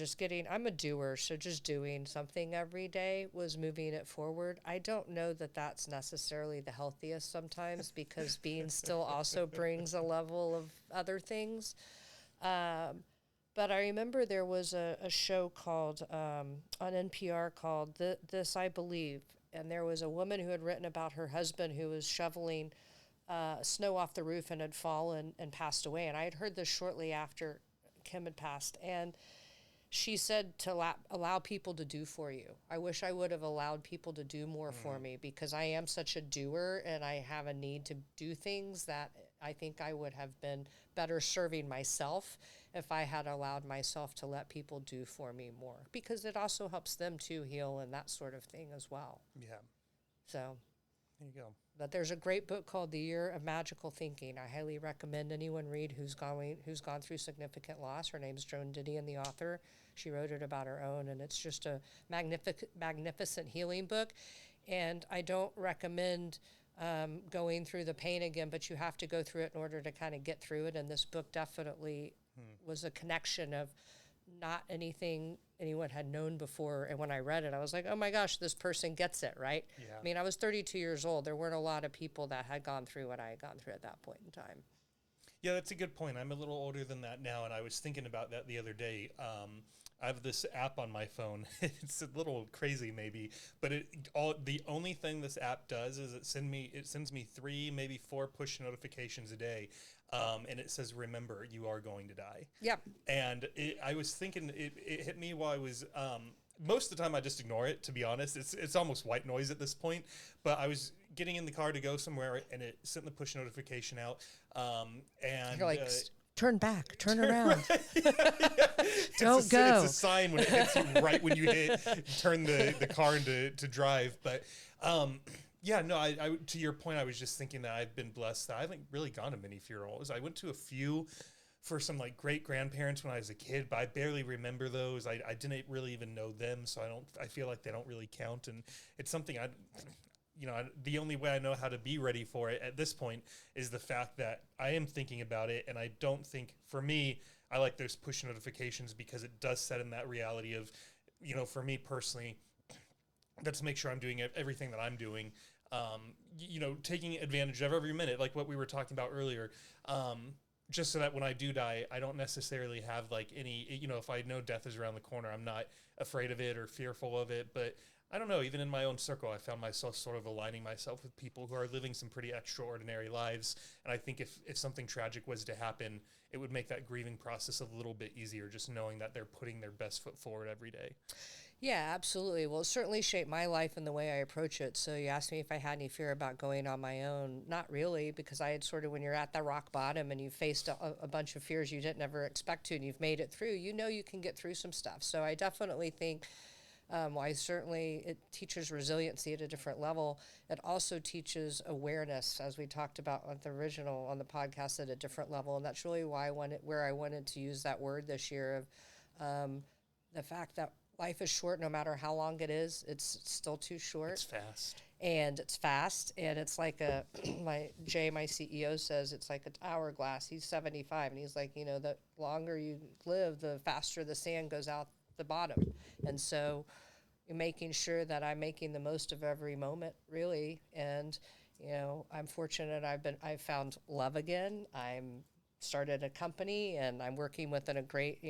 I'm a doer, so just doing something every day was moving it forward. I don't know that that's necessarily the healthiest sometimes, because being still also brings a level of other things. But I remember there was a show called, on NPR called This I Believe, and there was a woman who had written about her husband who was shoveling snow off the roof and had fallen and passed away. And I had heard this shortly after Kim had passed, and she said to allow people to do for you. I wish I would have allowed people to do more for me, because I am such a doer and I have a need to do things that I think I would have been better serving myself if I had allowed myself to let people do for me more, because it also helps them to heal and that sort of thing as well. Yeah. So there you go. But there's a great book called The Year of Magical Thinking. I highly recommend anyone read who's gone through significant loss. Her name's Joan Didion, the author. She wrote it about her own, and it's just a magnificent healing book. And I don't recommend going through the pain again, but you have to go through it in order to kind of get through it. And this book definitely was a connection of not anything anyone had known before. And when I read it, I was like, oh my gosh, this person gets it, right? Yeah. I mean, I was 32 years old. There weren't a lot of people that had gone through what I had gone through at that point in time. Yeah, that's a good point. I'm a little older than that now, and I was thinking about that the other day. I have this app on my phone. It's a little crazy, maybe, but the only thing this app does is it sends me 3, maybe 4 push notifications a day, and it says, "Remember, you are going to die." Yeah. And I was thinking, it hit me while I was. Most of the time, I just ignore it. To be honest, it's almost white noise at this point. But I was getting in the car to go somewhere, and it sent the push notification out. And you're like, turn back, turn around. Don't It's go. a sign when it hits you right when you turn the car into drive. But yeah, no, I to your point, I was just thinking that I've been blessed that I haven't really gone to many funerals. I went to a few for some like great grandparents when I was a kid, but I barely remember those. I didn't really even know them, so I feel like they don't really count. And it's something the only way I know how to be ready for it at this point is the fact that I am thinking about it. And I don't think, for me, I like those push notifications because it does set in that reality of, for me personally, that's to make sure I'm doing everything that I'm doing, taking advantage of every minute, like what we were talking about earlier. just so that when I do die, I don't necessarily have like any, if I know death is around the corner, I'm not afraid of it or fearful of it. But I don't know, even in my own circle, I found myself sort of aligning myself with people who are living some pretty extraordinary lives. And I think if something tragic was to happen, it would make that grieving process a little bit easier, just knowing that they're putting their best foot forward every day. Yeah, absolutely. Well, it certainly shaped my life and the way I approach it. So you asked me if I had any fear about going on my own. Not really, because I had sort of, when you're at the rock bottom and you've faced a bunch of fears you didn't ever expect to, and you've made it through, you can get through some stuff. So I definitely think, it teaches resiliency at a different level. It also teaches awareness, as we talked about on the podcast, at a different level. And that's really where I wanted to use that word this year of the fact that life is short no matter how long it is. It's still too short. It's fast. And it's fast. And it's like my CEO says, it's like an hourglass. He's 75. And he's like, the longer you live, the faster the sand goes out the bottom. And so making sure that I'm making the most of every moment, really. And, I'm fortunate I've found love again. I'm started a company, and I'm working within a great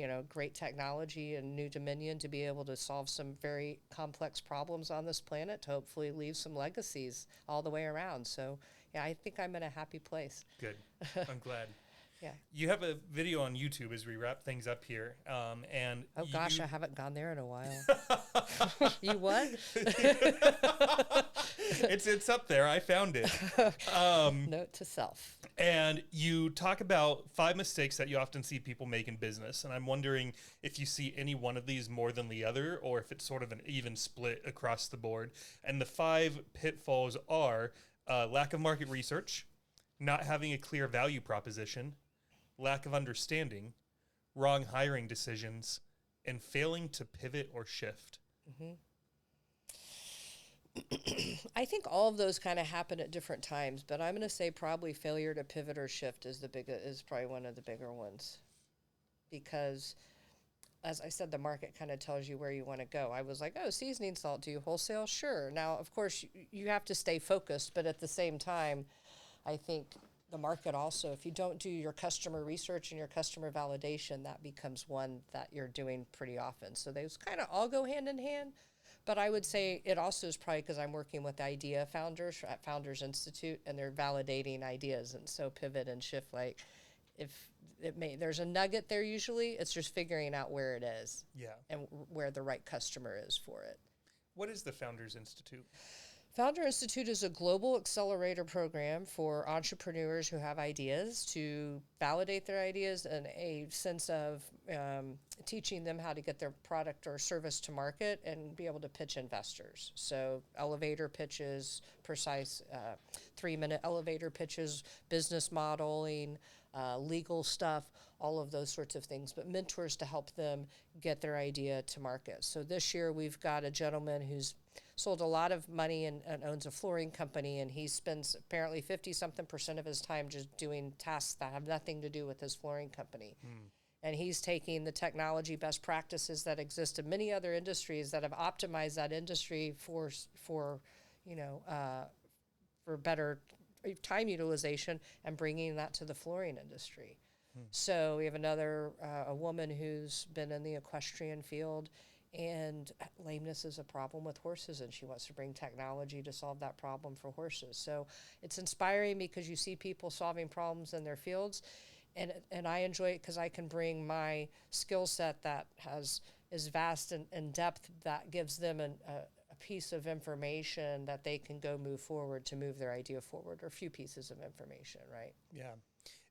technology and new dominion to be able to solve some very complex problems on this planet to hopefully leave some legacies all the way around. So, yeah, I think I'm in a happy place. Good. I'm glad. Yeah. You have a video on YouTube as we wrap things up here. And oh gosh, I haven't gone there in a while. You what? It's up there. I found it. Note to self. And you talk about 5 mistakes that you often see people make in business. And I'm wondering if you see any one of these more than the other, or if it's sort of an even split across the board. And the 5 pitfalls are lack of market research, not having a clear value proposition, lack of understanding, wrong hiring decisions, and failing to pivot or shift. Mm-hmm. I think all of those kind of happen at different times, but I'm going to say probably failure to pivot or shift is probably one of the bigger ones, because, as I said, the market kind of tells you where you want to go. I was like, oh, seasoning salt, do you wholesale? Sure. Now, of course, you have to stay focused, but at the same time, I think the market also, if you don't do your customer research and your customer validation, that becomes one that you're doing pretty often. So those kind of all go hand in hand. But I would say it also is probably because I'm working with idea founders at Founders Institute, and they're validating ideas. And so pivot and shift, like there's a nugget there usually. It's just figuring out where it is. Yeah. And where the right customer is for it. What is the Founders Institute? Founder Institute is a global accelerator program for entrepreneurs who have ideas to validate their ideas, and a sense of teaching them how to get their product or service to market and be able to pitch investors. So elevator pitches, precise 3-minute elevator pitches, business modeling, legal stuff, all of those sorts of things, but mentors to help them get their idea to market. So this year we've got a gentleman who's sold a lot of money and owns a flooring company, and he spends apparently 50-something% of his time just doing tasks that have nothing to do with his flooring company. And he's taking the technology best practices that exist in many other industries that have optimized that industry for better time utilization, and bringing that to the flooring industry. So we have a woman who's been in the equestrian field, and lameness is a problem with horses, and she wants to bring technology to solve that problem for horses. So it's inspiring because you see people solving problems in their fields, and I enjoy it because I can bring my skill set that is vast and depth, that gives them a piece of information that they can go move forward to move their idea forward, or a few pieces of information, right? Yeah.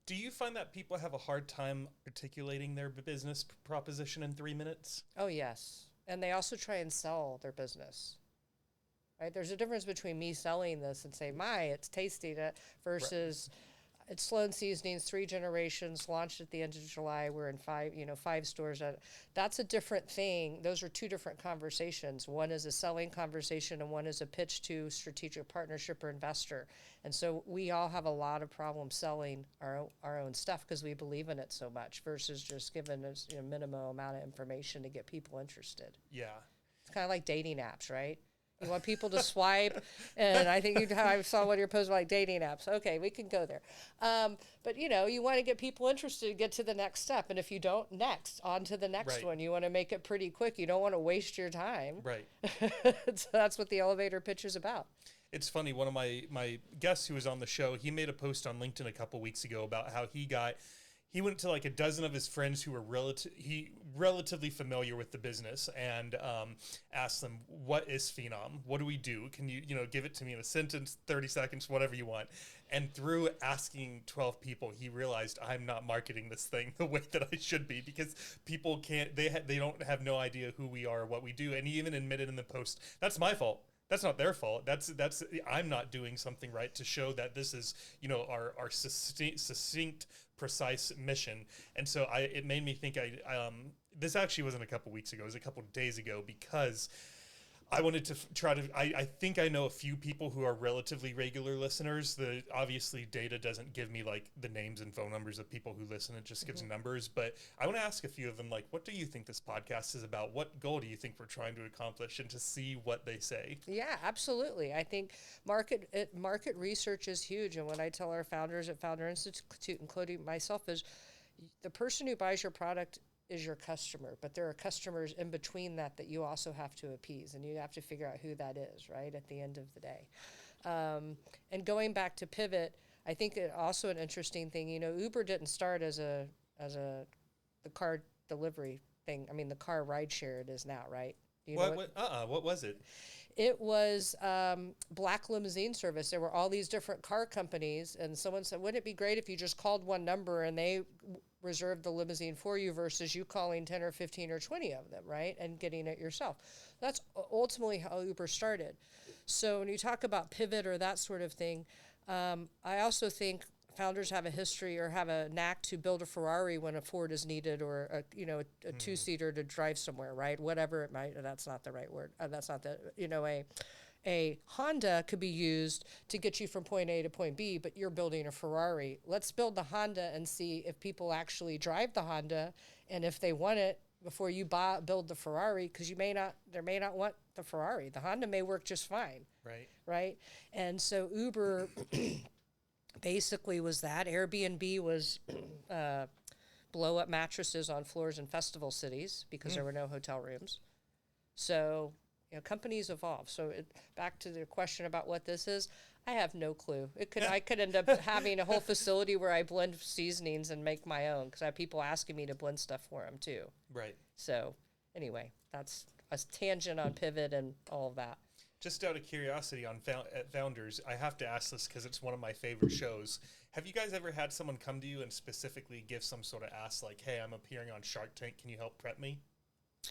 Do you find that people have a hard time articulating their business proposition in 3 minutes? Oh, yes. And they also try and sell their business, right? There's a difference between me selling this and say, it's tasty, versus it's Sloan Seasonings, 3 generations, launched at the end of July. We're in 5 stores. That's a different thing. Those are 2 different conversations. One is a selling conversation, and one is a pitch to strategic partnership or investor. And so we all have a lot of problems selling our own stuff because we believe in it so much, versus just giving us minimum amount of information to get people interested. Yeah. It's kind of like dating apps, right? You want people to swipe, and I think I saw one of your posts like dating apps. Okay, we can go there. But you want to get people interested to get to the next step, and if you don't, next on to the next Right. one. You want to make it pretty quick. You don't want to waste your time. Right. So that's what the elevator pitch is about. It's funny. One of my guests who was on the show, he made a post on LinkedIn a couple weeks ago about how he went to like a dozen of his friends who were relatively familiar with the business and asked them, what is Phenom? What do we do? Can you give it to me in a sentence, 30 seconds, whatever you want. And through asking 12 people, he realized I'm not marketing this thing the way that I should be, because people can't, they don't have no idea who we are or what we do. And he even admitted in the post, that's my fault. That's not their fault. That's I'm not doing something right to show that this is our succinct, precise mission. And so it made me think this actually wasn't a couple weeks ago. It was a couple days ago, because I wanted to I think I know a few people who are relatively regular listeners. Obviously data doesn't give me like the names and phone numbers of people who listen. It just gives numbers. But I want to ask a few of them, like, what do you think this podcast is about? What goal do you think we're trying to accomplish? And to see what they say. Yeah, absolutely. I think market research is huge. And what I tell our founders at Founder Institute, including myself, is the person who buys your product is your customer, but there are customers in between that you also have to appease, and you have to figure out who that is, right, at the end of the day. And going back to Pivot, I think also an interesting thing, Uber didn't start as the car delivery thing. I mean, the car ride share it is now, right? Do you know what was it? It was Black Limousine Service. There were all these different car companies, and someone said, wouldn't it be great if you just called one number and they reserved the limousine for you versus you calling 10 or 15 or 20 of them, right, and getting it yourself. That's ultimately how Uber started. So when you talk about Pivot or that sort of thing, I also think founders have a history or have a knack to build a Ferrari when a Ford is needed, or a two-seater to drive somewhere, right? Whatever it might. That's not the right word. That's not a Honda could be used to get you from point A to point B, but you're building a Ferrari. Let's build the Honda and see if people actually drive the Honda, and if they want it before you build the Ferrari, because they may not want the Ferrari. The Honda may work just fine. Right. And so Uber basically was that. Airbnb was blow up mattresses on floors in festival cities because there were no hotel rooms. So companies evolve. So back to the question about what this is, I have no clue. I could end up having a whole facility where I blend seasonings and make my own, because I have people asking me to blend stuff for them too. Right. So anyway, that's a tangent on Pivot and all of that. Just out of curiosity at Founders, I have to ask this because it's one of my favorite shows. Have you guys ever had someone come to you and specifically give some sort of ask, like, hey, I'm appearing on Shark Tank, can you help prep me?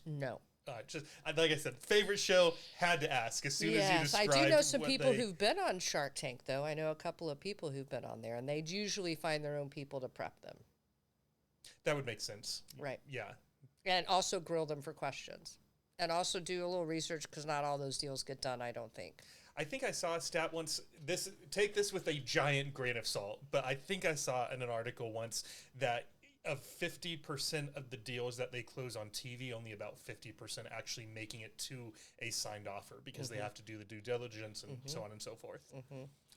No. Just like I said, favorite show, had to ask as soon as you described. I do know some people who've been on Shark Tank, though. I know a couple of people who've been on there, and they usually find their own people to prep them. That would make sense. Right. Yeah. And also grill them for questions. And also do a little research, because not all those deals get done, I don't think. I think I saw a stat once. Take this with a giant grain of salt, but I think I saw in an article once that of 50% of the deals that they close on TV, only about 50% actually making it to a signed offer, because they have to do the due diligence and so on and so forth.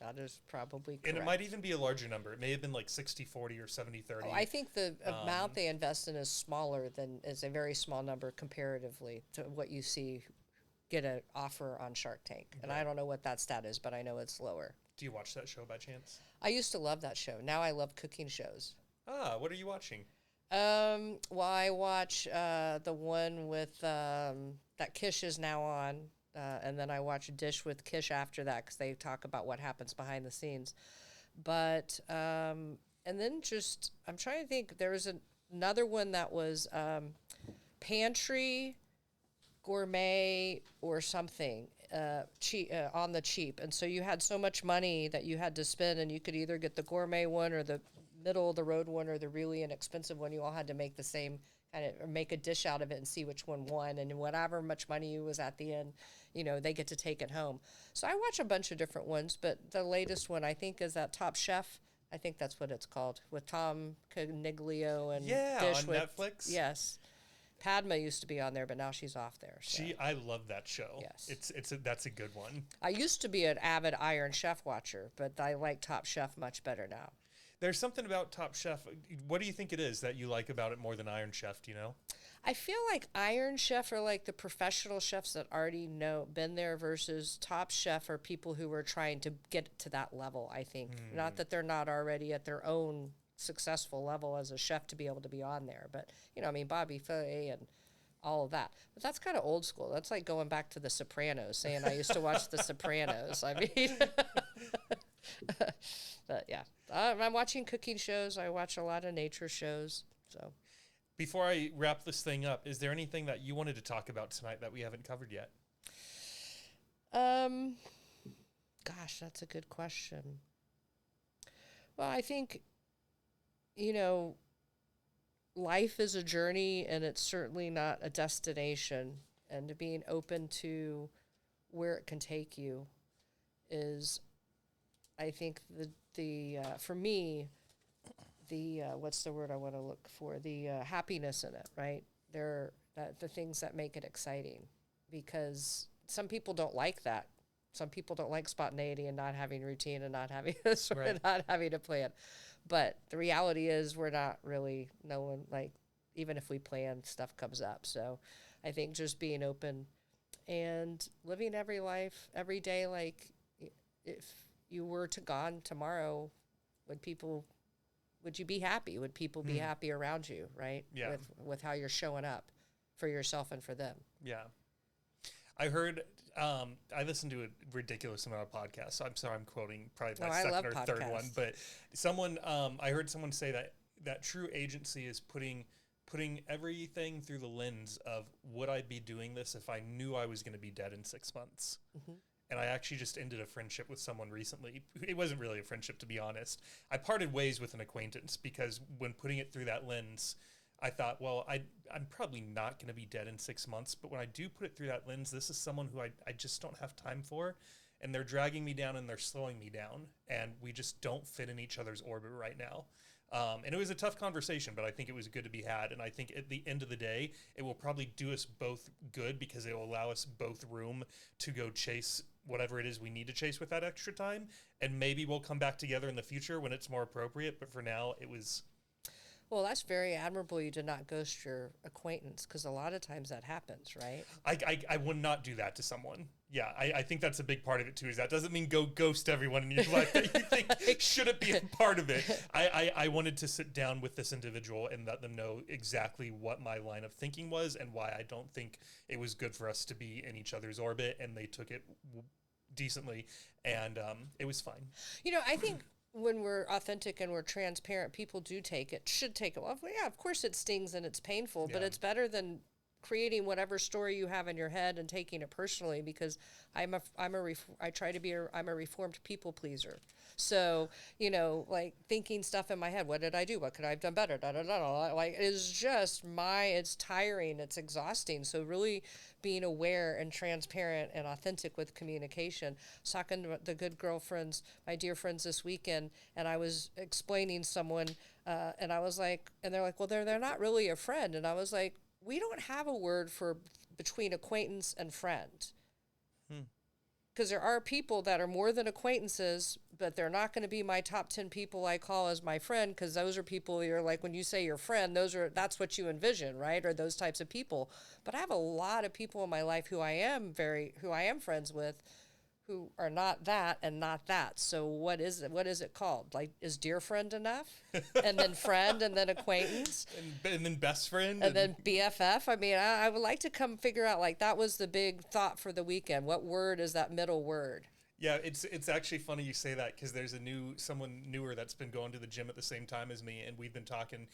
That is probably correct. And it might even be a larger number. It may have been like 60-40 or 70-30. Oh, I think the amount they invest in is a very small number comparatively to what you see get an offer on Shark Tank. And I don't know what that stat is, but I know it's lower. Do you watch that show by chance? I used to love that show. Now I love cooking shows. What are you watching? Well, I watch the one with that Kish is now on, and then I watch Dish with Kish after that, because they talk about what happens behind the scenes. But and then I'm trying to think. There was another one that was Pantry Gourmet or something. Cheap on the cheap, and so you had so much money that you had to spend, and you could either get the gourmet one or the middle of the road one or the really inexpensive one. You all had to make the same kind of, or make a dish out of it and see which one won, and whatever much money was at the end, they get to take it home. So I watch a bunch of different ones, but the latest one I think is that Top Chef. I think that's what it's called, with Tom Caniglio and Dish on with Netflix. Yes. Padma used to be on there, but now she's off there. So. I love that show. Yes. That's a good one. I used to be an avid Iron Chef watcher, but I like Top Chef much better now. There's something about Top Chef. What do you think it is that you like about it more than Iron Chef? Do you know? I feel like Iron Chef are like the professional chefs that already been there, versus Top Chef are people who are trying to get to that level, I think. Not that they're not already at their own successful level as a chef to be able to be on there. But, Bobby Flay and all of that. But that's kind of old school. That's like going back to The Sopranos, saying I used to watch The Sopranos. I mean, but yeah, I'm watching cooking shows. I watch a lot of nature shows. So before I wrap this thing up, is there anything that you wanted to talk about tonight that we haven't covered yet? Gosh, that's a good question. Well, I think, life is a journey, and it's certainly not a destination. And being open to where it can take you is, I think, for me, what's the word I want to look for? The happiness in it, right? The things that make it exciting, because some people don't like that. Some people don't like spontaneity and not having routine and not having not having a plan. But the reality is we're not really knowing, like, even if we plan, stuff comes up. So I think just being open and living every day, like if you were to gone tomorrow, would you be happy? Would people be happy around you, right? Yeah. With how you're showing up for yourself and for them. Yeah. I heard, I listened to a ridiculous amount of podcasts, so I'm sorry I'm quoting probably my second or third one, but I heard someone say that true agency is putting everything through the lens of, would I be doing this if I knew I was going to be dead in 6 months? Mm-hmm. And I actually just ended a friendship with someone recently. It wasn't really a friendship, to be honest. I parted ways with an acquaintance because when putting it through that lens, I thought, well, I'm probably not going to be dead in 6 months, but when I do put it through that lens, this is someone who I just don't have time for, and they're dragging me down and they're slowing me down, and we just don't fit in each other's orbit right now. And it was a tough conversation, but I think it was good to be had, and I think at the end of the day, it will probably do us both good because it will allow us both room to go chase whatever it is we need to chase with that extra time, and maybe we'll come back together in the future when it's more appropriate, but for now, it was... Well, that's very admirable you did not ghost your acquaintance, because a lot of times that happens, right? I would not do that to someone. Yeah, I think that's a big part of it, too, is that doesn't mean go ghost everyone in your life that you think shouldn't be a part of it. I wanted to sit down with this individual and let them know exactly what my line of thinking was and why I don't think it was good for us to be in each other's orbit, and they took it decently, and it was fine. I think... when we're authentic and we're transparent, people should take it. Well, yeah, of course it stings and it's painful, but it's better than creating whatever story you have in your head and taking it personally, because I'm a reformed people pleaser. So, like thinking stuff in my head, what did I do? What could I have done better? Da, da, da, da. Like, it's tiring. It's exhausting. So really being aware and transparent and authentic with communication. I was talking to the good girlfriends, my dear friends this weekend, and I was explaining someone, and I was like, and they're like, well, they're not really a friend. And I was like, we don't have a word for between acquaintance and friend. Because there are people that are more than acquaintances, but they're not going to be my top 10 people I call as my friend, because those are people you're like, when you say your friend, that's what you envision, right? Or those types of people. But I have a lot of people in my life who I am friends with, who are not that and not that. So what is it? What is it called? Like, is dear friend enough? And then friend, and then acquaintance, and then best friend, and then BFF. I mean, I would like to come figure out, like, that was the big thought for the weekend. What word is that middle word? Yeah, it's actually funny you say that, because there's someone newer that's been going to the gym at the same time as me, and we've been talking.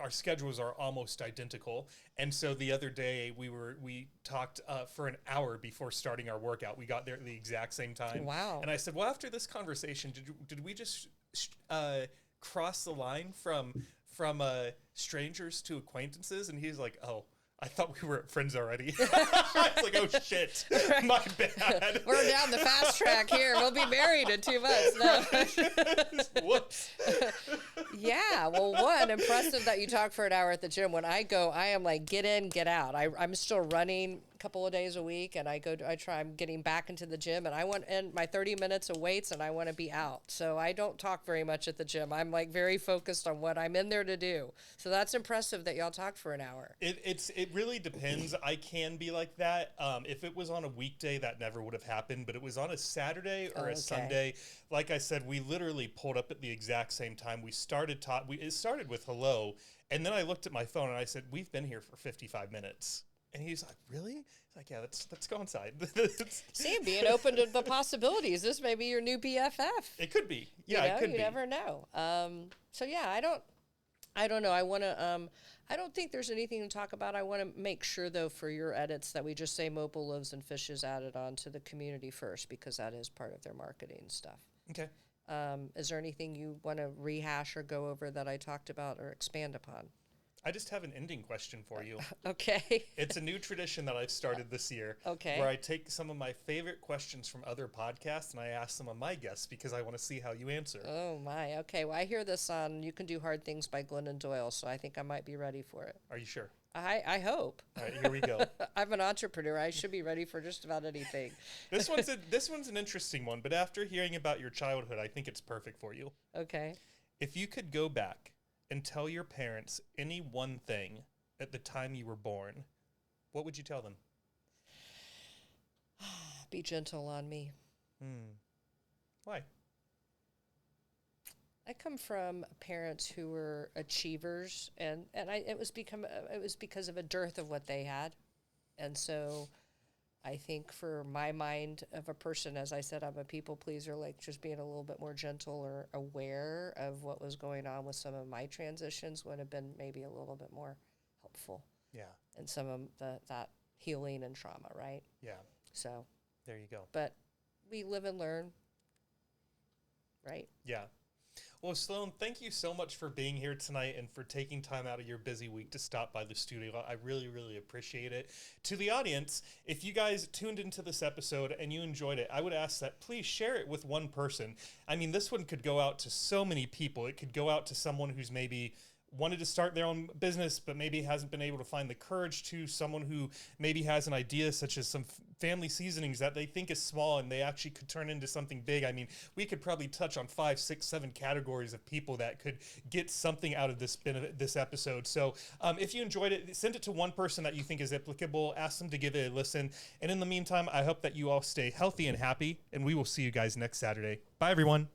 Our schedules are almost identical, and so the other day we talked for an hour before starting our workout. We got there at the exact same time. Wow! And I said, well, after this conversation, did we just cross the line from strangers to acquaintances? And he's like, oh. I thought we were friends already. It's like, oh shit, my bad. We're down the fast track here. We'll be married in 2 months. No. Whoops. Yeah. Well, one, impressive that you talk for an hour at the gym. When I go, I am like, get in, get out. I'm still running a couple of days a week, and I'm getting back into the gym, and I want in my 30 minutes of weights, and I want to be out. So I don't talk very much at the gym. I'm like very focused on what I'm in there to do. So that's impressive that y'all talk for an hour. It really depends. I can be like that. If it was on a weekday, that never would have happened, but it was on a Saturday or a Sunday. Like I said, we literally pulled up at the exact same time. We started it started with hello, and then I looked at my phone and I said, we've been here for 55 minutes. And he's like, really? He's like, yeah, let's go inside. See, being open to the possibilities. This may be your new BFF. It could be. Yeah, it could be. You never know. So yeah, I don't know. I don't think there's anything to talk about. I want to make sure, though, for your edits that we just say Mobile Loaves and Fish is added on to the community first, because that is part of their marketing stuff. Okay. Is there anything you want to rehash or go over that I talked about or expand upon? I just have an ending question for you. Okay. It's a new tradition that I've started this year. Okay. Where I take some of my favorite questions from other podcasts and I ask some of my guests because I want to see how you answer. Oh, my. Okay. Well, I hear this on You Can Do Hard Things by Glennon Doyle, so I think I might be ready for it. Are you sure? I hope. All right, here we go. I'm an entrepreneur. I should be ready for just about anything. This one's an interesting one, but after hearing about your childhood, I think it's perfect for you. Okay. If you could go back and tell your parents any one thing at the time you were born, what would you tell them? Be gentle on me. Why? I come from parents who were achievers, and it was because of a dearth of what they had. And so I think for my mind of a person, as I said, I'm a people pleaser, like just being a little bit more gentle or aware of what was going on with some of my transitions would have been maybe a little bit more helpful. Yeah. And some of that healing and trauma, right? Yeah. So there you go. But we live and learn, right? Yeah. Well, Sloan, thank you so much for being here tonight and for taking time out of your busy week to stop by the studio. I really, really appreciate it. To the audience, if you guys tuned into this episode and you enjoyed it, I would ask that please share it with one person. I mean, this one could go out to so many people. It could go out to someone who's maybe wanted to start their own business, but maybe hasn't been able to find the courage to, someone who maybe has an idea such as some family seasonings that they think is small and they actually could turn into something big. I mean, we could probably touch on 5, 6, 7 categories of people that could get something out of this episode. So if you enjoyed it, send it to one person that you think is applicable, ask them to give it a listen. And in the meantime, I hope that you all stay healthy and happy, and we will see you guys next Saturday. Bye, everyone.